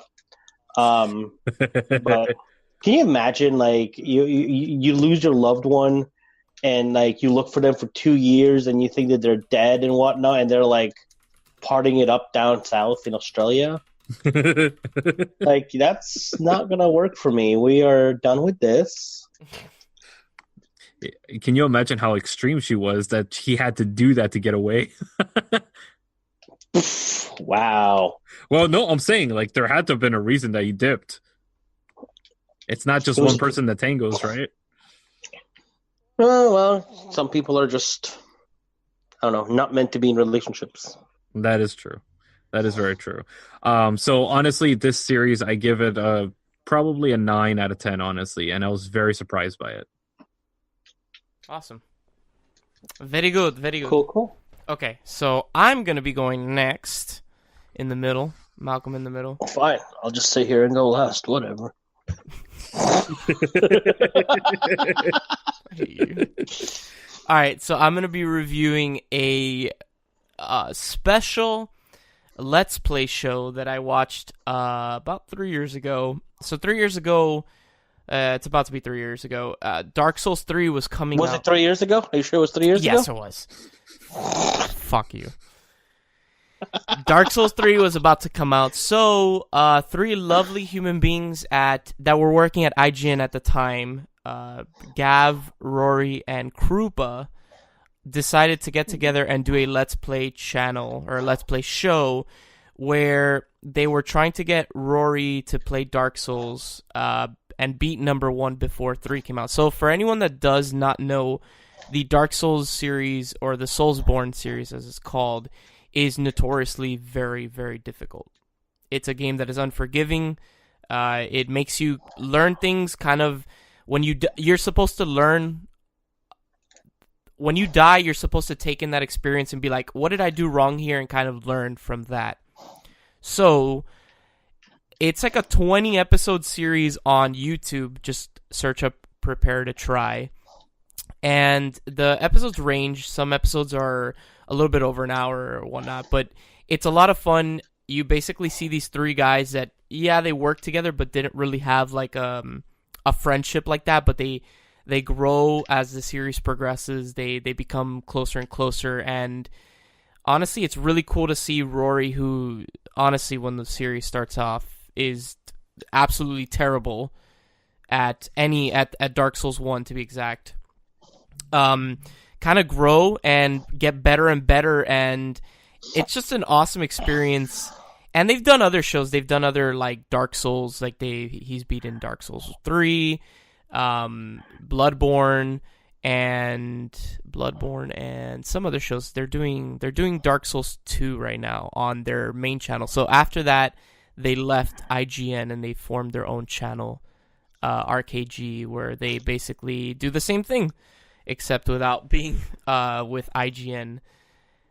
But can you imagine, like, you lose your loved one and like you look for them for 2 years and you think that they're dead and whatnot, and they're like partying it up down south in Australia? Like, that's not gonna work for me. We are done with this. Can you imagine how extreme she was that he had to do that to get away? Wow. Well, no, I'm saying, like, there had to have been a reason that he dipped. It's not just one person that tangos, right? Well, some people are just, I don't know, not meant to be in relationships. That is true. That is very true. So honestly, this series, I give it probably a 9 out of 10, honestly, and I was very surprised by it. Awesome. Very good, very good. Cool. Okay, so I'm going to be going next in the middle. Malcolm in the middle. Fine. I'll just sit here and go last. Whatever. I hate you. All right, so I'm going to be reviewing a special Let's Play show that I watched about 3 years ago. So 3 years ago, it's about to be 3 years ago, Dark Souls 3 was coming out. Was it 3 years ago? Are you sure it was 3 years ago? Yes, it was. Fuck you. Dark Souls 3 was about to come out, so three lovely human beings that were working at IGN at the time, Gav, Rory, and Krupa, decided to get together and do a Let's Play channel, or a Let's Play show, where they were trying to get Rory to play Dark Souls and beat number 1 before 3 came out. So for anyone that does not know, the Dark Souls series, or the Soulsborne series as it's called, is notoriously very, very difficult. It's a game that is unforgiving. It makes you learn things kind of when you're supposed to learn. When you die, you're supposed to take in that experience and be like, what did I do wrong here, and kind of learn from that. So it's like a 20-episode series on YouTube. Just search up Prepare to Try. And the episodes range. Some episodes are a little bit over an hour or whatnot, but it's a lot of fun. You basically see these three guys that, they work together, but didn't really have like a friendship like that, but they grow as the series progresses. They become closer and closer, and honestly, it's really cool to see Rory, who, honestly, when the series starts off, is absolutely terrible at Dark Souls 1, to be exact. Kind of grow and get better and better, and it's just an awesome experience. And they've done other shows. They've done other, like, Dark Souls. Like, he's beaten Dark Souls 3, Bloodborne and some other shows. They're doing Dark Souls 2 right now on their main channel. So after that, they left IGN and they formed their own channel, RKG, where they basically do the same thing, except without being with IGN.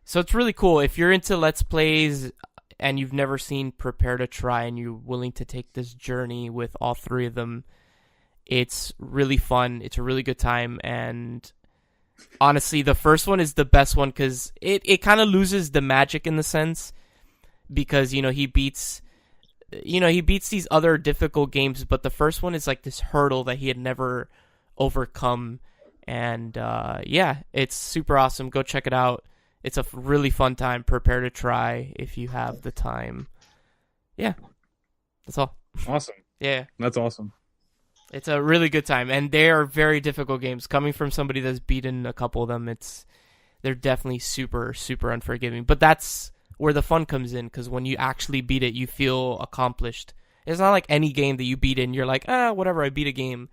So it's really cool. If you're into Let's Plays and you've never seen Prepare to Try and you're willing to take this journey with all three of them, it's really fun. It's a really good time. And honestly, the first one is the best one because it kind of loses the magic in the sense because, he beats these other difficult games, but the first one is like this hurdle that he had never overcome. And it's super awesome. Go check it out. It's a really fun time. Prepare to Try if you have the time. Yeah, That's all. Awesome. Yeah. That's awesome. It's a really good time, and they are very difficult games. Coming from somebody that's beaten a couple of them, they're definitely super, super unforgiving. But that's where the fun comes in, because when you actually beat it, you feel accomplished. It's not like any game that you beat it and you're like, whatever, I beat a game.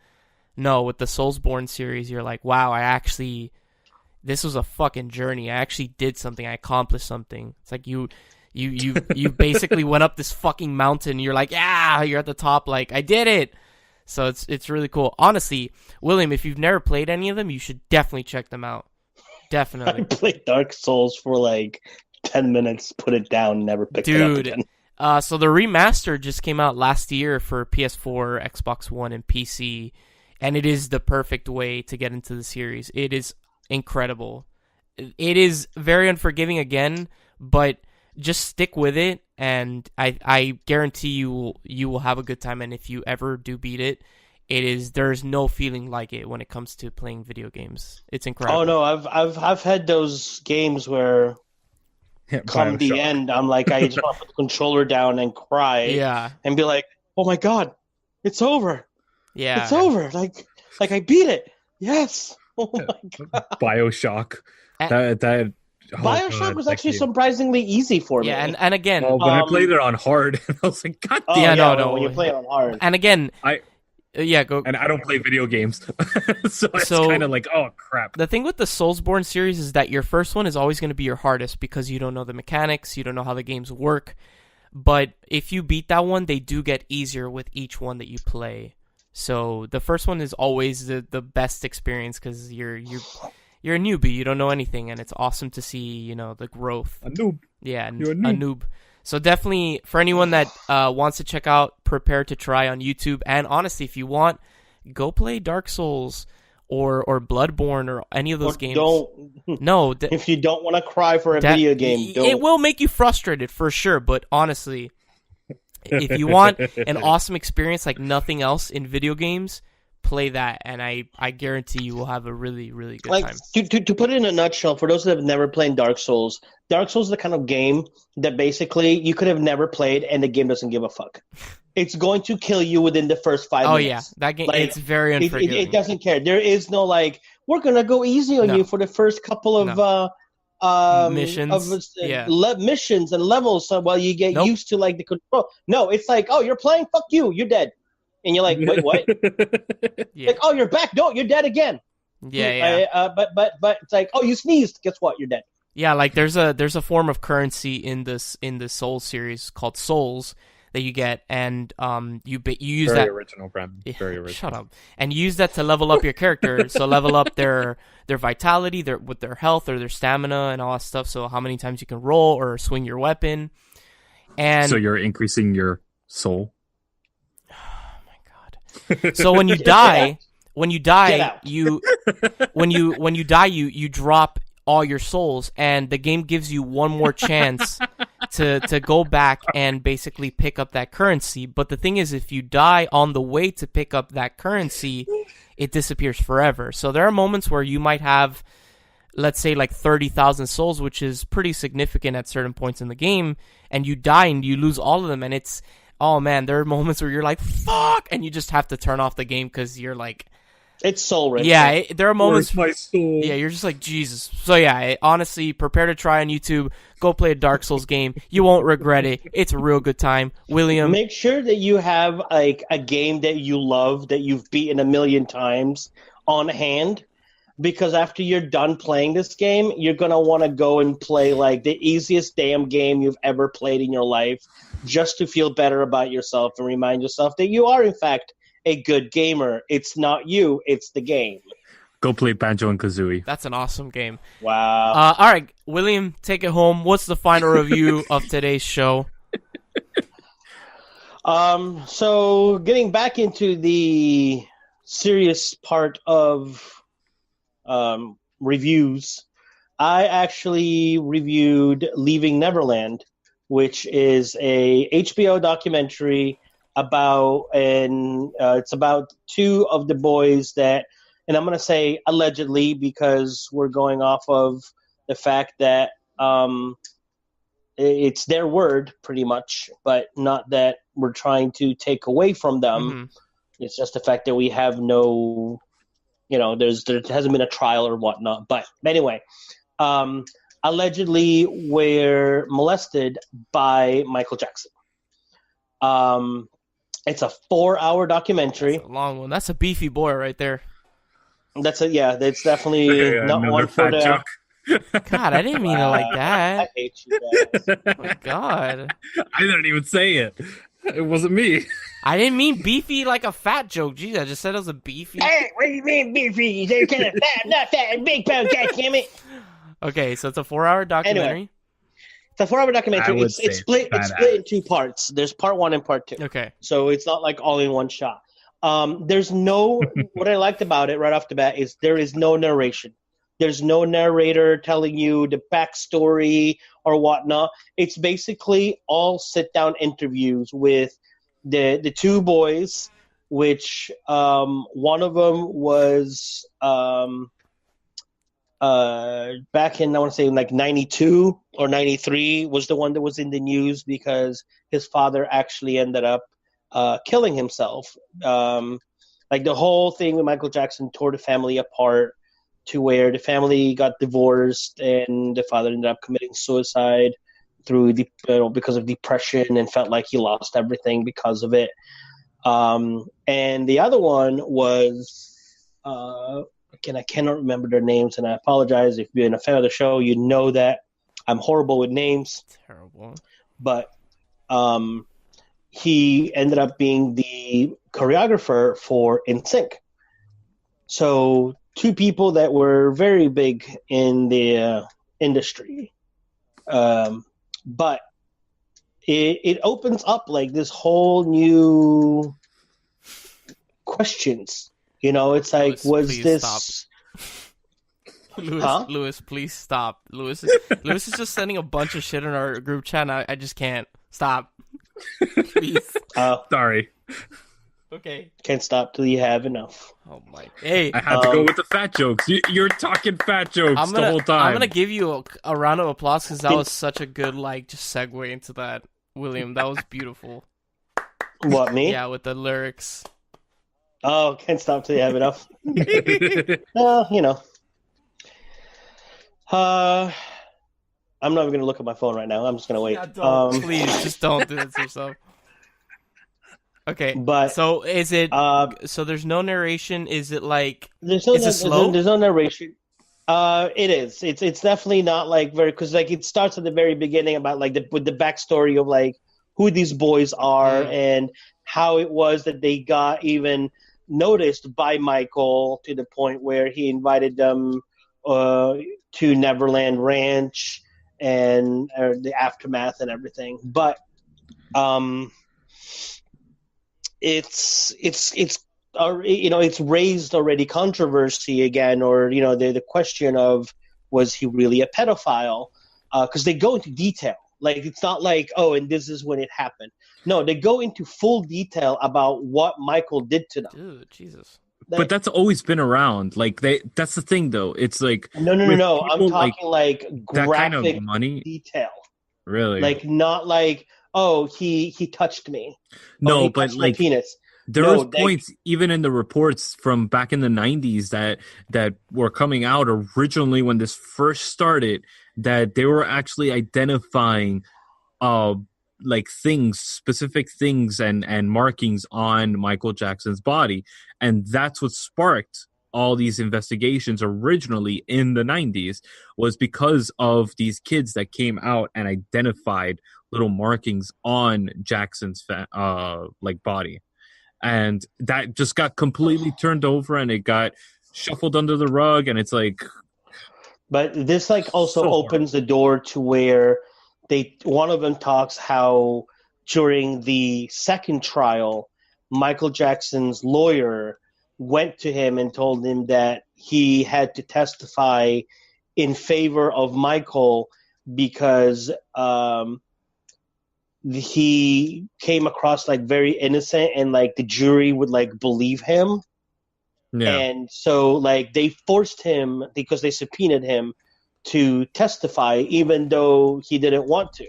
No, with the Soulsborne series, you're like, wow, this was a fucking journey. I actually did something. I accomplished something. It's like you basically went up this fucking mountain. You're like, yeah, you're at the top. Like, I did it. So it's really cool. Honestly, William, if you've never played any of them, you should definitely check them out. Definitely. I played Dark Souls for like 10 minutes, put it down, never picked it up again. So the remaster just came out last year for PS4, Xbox One, and PC, and it is the perfect way to get into the series. It is incredible. It is very unforgiving again, but just stick with it, and I guarantee you will have a good time. And if you ever do beat it, there's no feeling like it when it comes to playing video games. It's incredible. Oh no, I've had those games where come the end, I'm like, I just want to put the controller down and cry, and be like, oh my god, it's over. Yeah, it's over. Like I beat it. Yes. Oh my god. BioShock. BioShock was actually surprisingly easy for me. Yeah, and again, when I played it on hard, I was like, God damn. No. When you play it on hard. And again, go. And I don't play video games, so it's kind of like, oh crap. The thing with the Soulsborne series is that your first one is always going to be your hardest because you don't know the mechanics, you don't know how the games work. But if you beat that one, they do get easier with each one that you play. So the first one is always the best experience because you're a newbie, you don't know anything, and it's awesome to see the growth. A noob. Yeah, you're a noob. So definitely for anyone that wants to check out Prepare to Try on YouTube, and honestly, if you want, go play Dark Souls or Bloodborne or any of those games. If you don't want to cry for a video game, don't. It will make you frustrated for sure, but honestly, if you want an awesome experience like nothing else in video games, play that, and I guarantee you will have a really, really good time. To put it in a nutshell, for those that have never played Dark Souls is the kind of game that basically you could have never played, and the game doesn't give a fuck. It's going to kill you within the first 5 minutes. Oh yeah, that game, it's very unforgiving. It doesn't care. There is no we're gonna go easy on you for the first couple of missions, missions and levels, so while you get used to the control. No, it's like, oh, you're playing, fuck you, you're dead. And you're like, wait, what? Like, oh, you're back. No, you're dead again. Yeah. But it's like, oh, you sneezed. Guess what? You're dead. Yeah, like there's a form of currency in the Souls series called Souls that you get, and you use very that. Original, Brandon. Very original. Shut up. And you use that to level up your character. So level up their vitality, with their health or their stamina and all that stuff. So how many times you can roll or swing your weapon. And so you're increasing your soul. So when you die, you drop all your souls, and the game gives you one more chance to go back and basically pick up that currency. But the thing is, if you die on the way to pick up that currency, it disappears forever. So there are moments where you might have, let's say, like 30,000 souls, which is pretty significant at certain points in the game, and you die and you lose all of them, and it's, oh man, there are moments where you're like, fuck, and you just have to turn off the game because you're like, it's soul wrenching. Yeah, there are moments. Where's my soul? Yeah, you're just like, Jesus. So yeah, honestly, Prepare to Try on YouTube. Go play a Dark Souls game. You won't regret it. It's a real good time. William, make sure that you have like a game that you love, that you've beaten 1,000,000 times on hand. Because after you're done playing this game, you're going to want to go and play like the easiest damn game you've ever played in your life, just to feel better about yourself and remind yourself that you are, in fact, a good gamer. It's not you, it's the game. Go play Banjo and Kazooie. That's an awesome game. Wow. All right, William, take it home. What's the final review of today's show? So getting back into the serious part of reviews, I actually reviewed Leaving Neverland, which is a HBO documentary about, and it's about two of the boys that, and I'm going to say allegedly because we're going off of the fact that it's their word pretty much, but not that we're trying to take away from them. Mhm. It's just the fact that we have no, there hasn't been a trial or whatnot. But anyway, allegedly were molested by Michael Jackson. It's a 4-hour documentary. That's a long one. That's a beefy boy right there. That's definitely not Another one for fat the. joke. God, I didn't mean it like I that. hate you guys. Oh my God. I didn't even say it. It wasn't me. I didn't mean beefy like a fat joke. Jeez, I just said it was a beefy. Hey, what do you mean beefy? They're kind of fat, not fat, big bone, goddammit. Okay, so it's a 4-hour documentary. Anyway. It's a 4-hour I documentary. would It's say split in 2 parts. There's part 1 and part 2. Okay. So it's not like all in one shot. There's no what I liked about it right off the bat is there is no narration. There's no narrator telling you the backstory or whatnot. It's basically all sit down interviews with the 2 boys, which one of them was back in, I want to say, like 92 or 93 was the one that was in the news because his father actually ended up killing himself. Like the whole thing with Michael Jackson tore the family apart to where the family got divorced and the father ended up committing suicide because of depression and felt like he lost everything because of it. And the other one was again, I cannot remember their names, and I apologize if you're a fan of the show. You know that I'm horrible with names. Terrible. But he ended up being the choreographer for NSYNC. So 2 people that were very big in the industry. But it opens up like this whole new questions. It's like, Lewis, was this... Stop. Huh? Lewis, please stop. Lewis is just sending a bunch of shit in our group chat, and I just can't. Stop. Please. Sorry. Okay. Can't stop till you have enough. Oh my. Hey. I had to go with the fat jokes. You're talking fat jokes the whole time. I'm gonna give you a round of applause because that was such a good just segue into that, William. That was beautiful. What, me? Yeah, with the lyrics. Oh, can't stop till you have enough. Well, I'm not even going to look at my phone right now. I'm just going to wait. Yeah, don't. Please, just don't do this to yourself. Okay, but so is it? So there's no narration. Is it like? Is it slow? There's no narration. It is. It's definitely not like very because like it starts at the very beginning about like with the backstory of like who these boys are and how it was that they got even noticed by Michael to the point where he invited them to Neverland Ranch and the aftermath and everything. But it's raised already controversy again, or the question of was he really a pedophile? Because they go into detail. Like it's not like and this is when it happened. No, they go into full detail about what Michael did to them. Dude, Jesus. But that's always been around. Like that's the thing, though. It's like no. I'm talking like graphic that kind of money detail. Really, like not like he touched me. No, but like my penis. There was points even in the reports from back in the 90s that were coming out originally when this first started that they were actually identifying like specific things and markings on Michael Jackson's body. And that's what sparked all these investigations originally in the 90s was because of these kids that came out and identified little markings on Jackson's body. And that just got completely turned over and it got shuffled under the rug. And it's like, but this also opens the door to where one of them talks how during the second trial, Michael Jackson's lawyer went to him and told him that he had to testify in favor of Michael because he came across very innocent and the jury would believe him. Yeah. And so they forced him because they subpoenaed him to testify even though he didn't want to.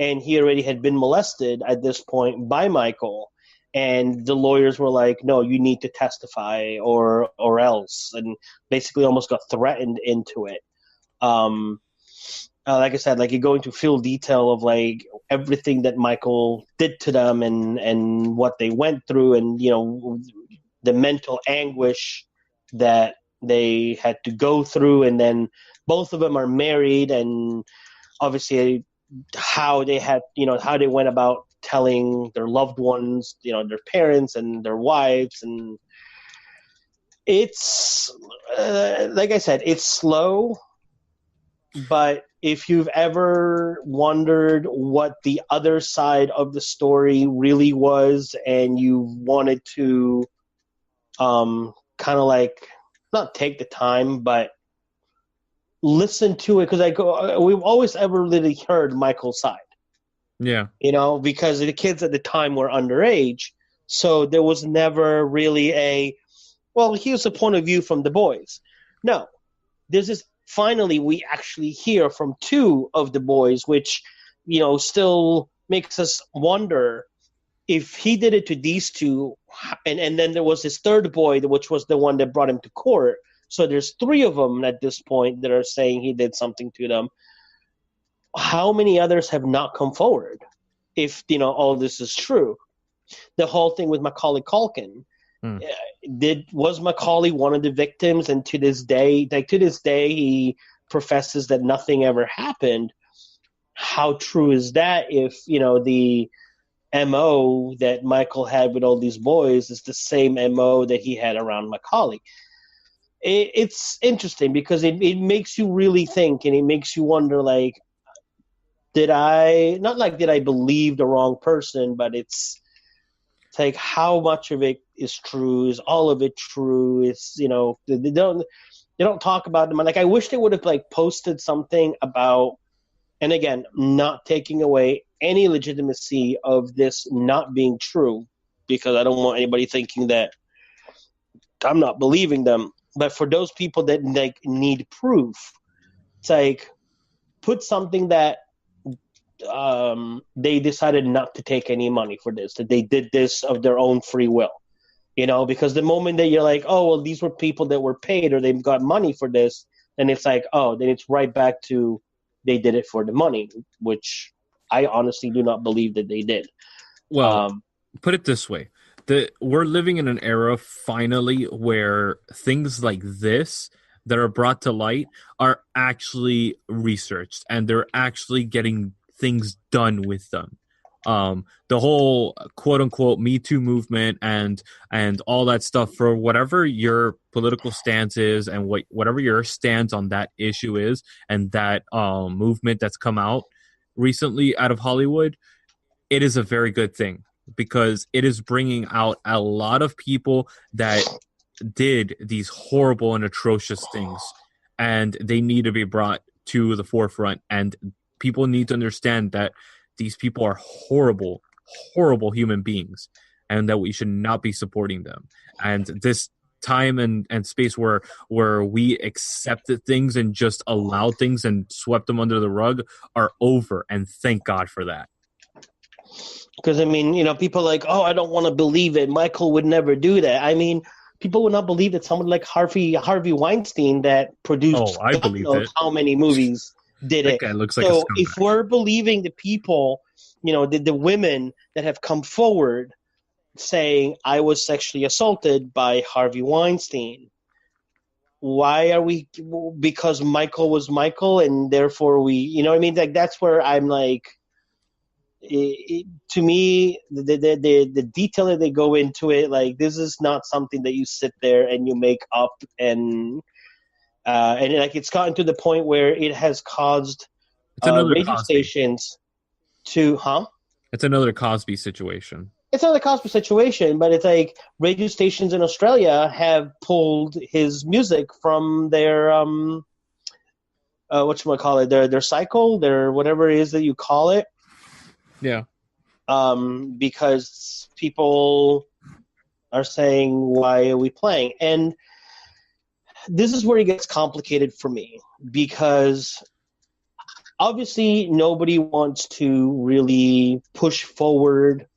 and he already had been molested at this point by Michael. And the lawyers were like, "No, you need to testify, or else," and basically almost got threatened into it. Like I said, like you go into full detail of like everything that Michael did to them and what they went through, and the mental anguish that they had to go through, and then both of them are married, and obviously how they had how they went about telling their loved ones, their parents and their wives, and it's like I said, it's slow. But if you've ever wondered what the other side of the story really was, and you wanted to kind of like not take the time, but listen to it, because we've always ever really heard Michael's side. Yeah. Because the kids at the time were underage, so there was never really here's the point of view from the boys. No, this is finally we actually hear from two of the boys, which still makes us wonder if he did it to these two, and then there was this third boy, which was the one that brought him to court. So there's three of them at this point that are saying he did something to them. How many others have not come forward if all this is true? The whole thing with Macaulay Culkin. Was Macaulay one of the victims? And to this day, he professes that nothing ever happened. How true is that if the MO that Michael had with all these boys is the same MO that he had around Macaulay? It's interesting because it makes you really think, and it makes you wonder, like, did I believe the wrong person, but it's like how much of it is true? Is all of it true? It's they don't talk about them. Like, I wish they would have like posted something about, and again, not taking away any legitimacy of this not being true, because I don't want anybody thinking that I'm not believing them. But for those people that like need proof, it's like put something that they decided not to take any money for this, that they did this of their own free will, because the moment that you're like, oh, well, these were people that were paid or they've got money for this, then it's like, oh, then it's right back to they did it for the money, which I honestly do not believe that they did. Well, put it this way. We're living in an era finally where things like this that are brought to light are actually researched, and they're actually getting things done with them. The whole quote unquote Me Too movement and all that stuff, for whatever your political stance is and whatever your stance on that issue is, and that movement that's come out recently out of Hollywood, it is a very good thing, because it is bringing out a lot of people that did these horrible and atrocious things, and they need to be brought to the forefront, and people need to understand that these people are horrible, horrible human beings, and that we should not be supporting them. And this time and space where we accepted things and just allowed things and swept them under the rug are over, and thank God for that. Because, I mean, people are like, oh, I don't want to believe it. Michael would never do that. I mean, people would not believe that someone like Harvey Weinstein that produced I believe it. How many movies did that it. Guy looks like so a scumbag. If we're believing the people, the women that have come forward saying I was sexually assaulted by Harvey Weinstein, why are we? Because Michael was Michael, and therefore we, what I mean? Like, that's where I'm like, to me, the detail that they go into it, like, this is not something that you sit there and you make up, and like, it's gotten to the point where it has caused radio Cosby. stations to, It's another Cosby situation. It's not a Cosby situation, but it's like radio stations in Australia have pulled his music from their whatchamacallit, their cycle, their whatever it is that you call it. Yeah. Because people are saying, why are we playing? And this is where it gets complicated for me, because obviously nobody wants to really push forward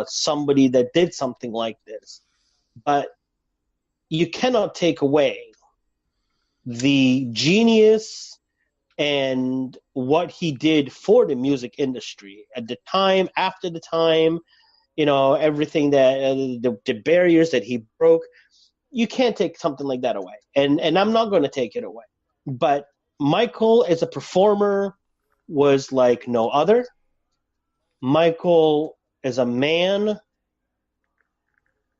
somebody that did something like this, but you cannot take away the genius and what he did for the music industry at the time, after the time, everything that the barriers that he broke. You can't take something like that away, and I'm not going to take it away. But Michael, as a performer, was like no other. Michael, as a man,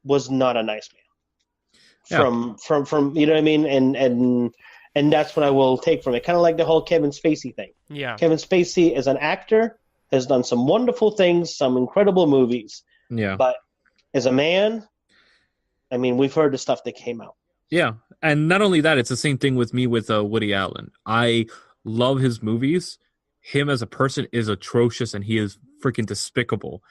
was not a nice man. From you know what I mean, and that's what I will take from it. Kind of like the whole Kevin Spacey thing. Yeah. Kevin Spacey, as an actor, has done some wonderful things, some incredible movies. Yeah. But as a man, I mean, we've heard the stuff that came out. Yeah, and not only that, it's the same thing with me with Woody Allen. I love his movies. Him as a person is atrocious, and he is freaking despicable.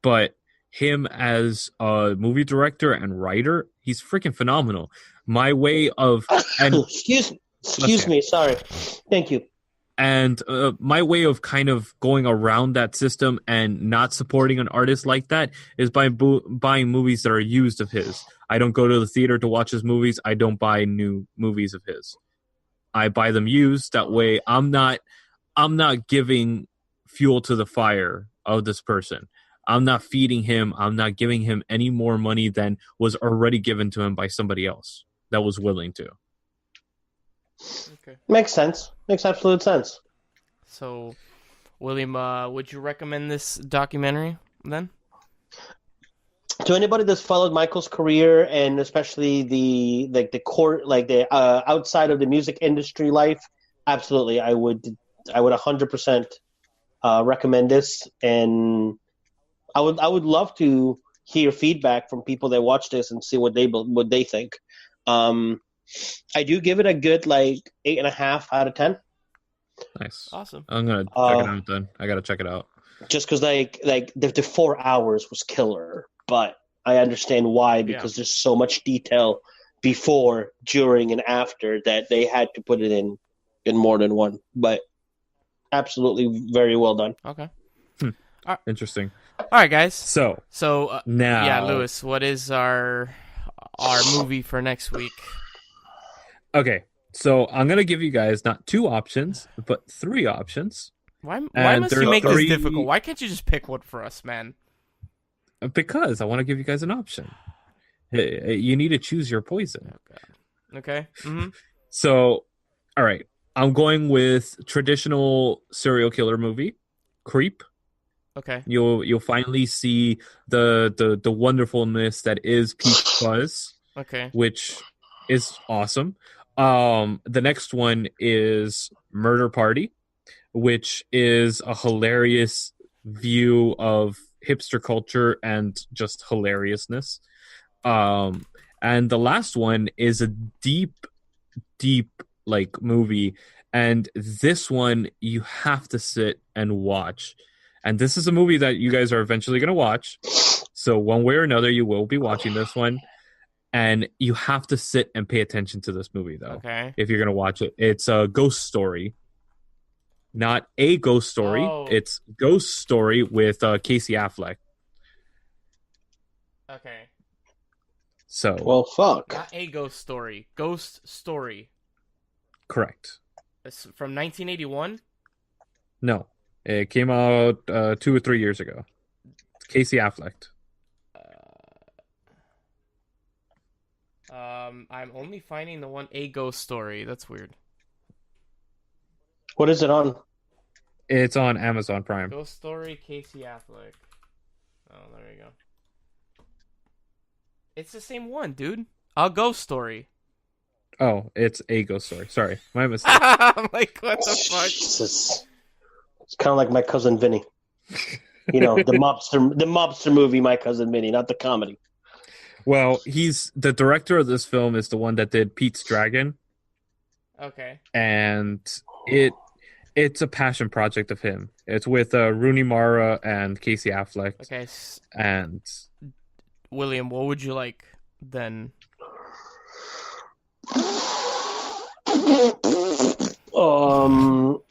But him as a movie director and writer, he's freaking phenomenal. My way of excuse me, sorry. Thank you. And my way of kind of going around that system and not supporting an artist like that is by buying movies that are used of his. I don't go to the theater to watch his movies. I don't buy new movies of his. I buy them used. That way, I'm not giving fuel to the fire of this person. I'm not feeding him. I'm not giving him any more money than was already given to him by somebody else that was willing to. Okay. Makes sense. Makes absolute sense. So, William, would you recommend this documentary then? To anybody that's followed Michael's career, and especially the court, like the outside of the music industry life, absolutely, I would 100% recommend this, and I would love to hear feedback from people that watch this and see what they think. I do give it a good 8.5 out of 10. Nice. Awesome. I'm gonna check it out then. I gotta check it out. Just because the 4 hours was killer, but I understand why, because there's so much detail before, during, and after that they had to put it in more than one. But absolutely very well done. Okay. Interesting. All right, guys. So now, yeah, Lewis, what is our movie for next week? Okay, so I'm gonna give you guys not 2 options, but 3 options. Why must you make this difficult? Why can't you just pick one for us, man? Because I want to give you guys an option. You need to choose your poison. Okay. Mm-hmm. So, all right, I'm going with traditional serial killer movie, Creep. Okay. You'll finally see the wonderfulness that is Peach Fuzz. Okay. Which is awesome. The next one is Murder Party, which is a hilarious view of hipster culture and just hilariousness. And the last one is a deep movie, and this one you have to sit and watch. And this is a movie that you guys are eventually going to watch. So one way or another, you will be watching this one. And you have to sit and pay attention to this movie, though. Okay. If you're going to watch it. It's a Ghost Story. Not a Ghost Story. Oh. It's Ghost Story with Casey Affleck. Okay. So. Well, fuck. Not a Ghost Story. Ghost Story. Correct. It's from 1981? No. It came out 2 or 3 years ago. It's Casey Affleck. I'm only finding the one A Ghost Story. That's weird. What is it on? It's on Amazon Prime. Ghost Story, Casey Affleck. Oh, there you go. It's the same one, dude. A Ghost Story. Oh, it's A Ghost Story. Sorry, my mistake. I'm like, what the fuck? Jesus. It's kind of like My Cousin Vinny. You know, the mobster movie, My Cousin Vinny, not the comedy. Well, he's the director of this film is the one that did Pete's Dragon. Okay. And it's a passion project of him. It's with Rooney Mara and Casey Affleck. Okay. And William, what would you like then? I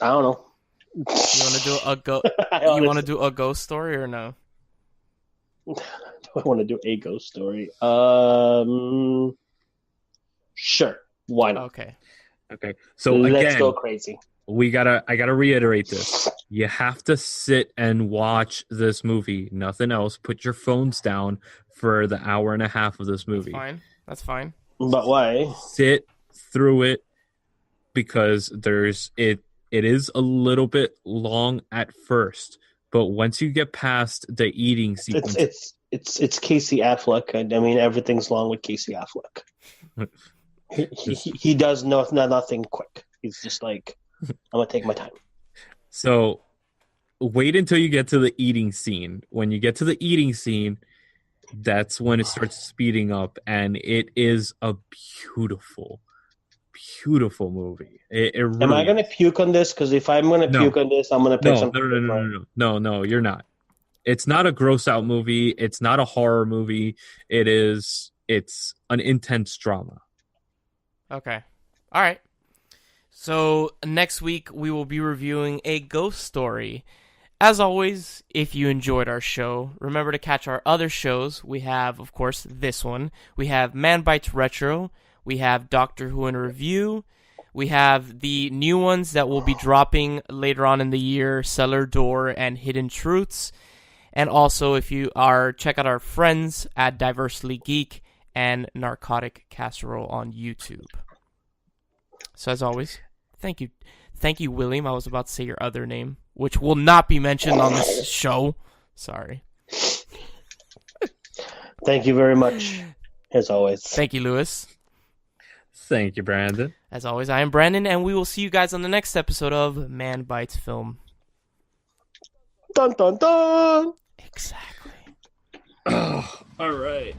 don't know. You want to do a go? I You want to honestly- do a ghost story or no? I want to do a ghost story. Sure. Why not? Okay. Okay. So Let's again, go crazy. I gotta reiterate this. You have to sit and watch this movie. Nothing else. Put your phones down for the hour and a half of this movie. Fine. That's fine. But why? Sit through it because it is a little bit long at first, but once you get past the eating sequence, It's Casey Affleck. I mean, everything's long with Casey Affleck. He does nothing quick. He's just like, I'm gonna take my time. so wait until you get to the eating scene. When you get to the eating scene, that's when it starts speeding up, and it is a beautiful, beautiful movie. It really Am I gonna is. puke on this? Because if I'm gonna No. puke on this, I'm gonna pick No, something different. no, you're not. It's not a gross out movie. It's not a horror movie. It's an intense drama. Okay. All right. So next week we will be reviewing A Ghost Story. As always, if you enjoyed our show, remember to catch our other shows. We have, of course, this one. We have Man Bites Retro. We have Doctor Who in Review. We have the new ones that will be dropping later on in the year, Cellar Door and Hidden Truths. And also, if you are, check out our friends at Diversely Geek and Narcotic Casserole on YouTube. So as always, thank you, William. I was about to say your other name, which will not be mentioned on this show. Sorry. Thank you very much, as always. Thank you, Lewis. Thank you, Brandon. As always, I am Brandon, and we will see you guys on the next episode of Man Bites Film. Dun dun dun. Exactly. All right.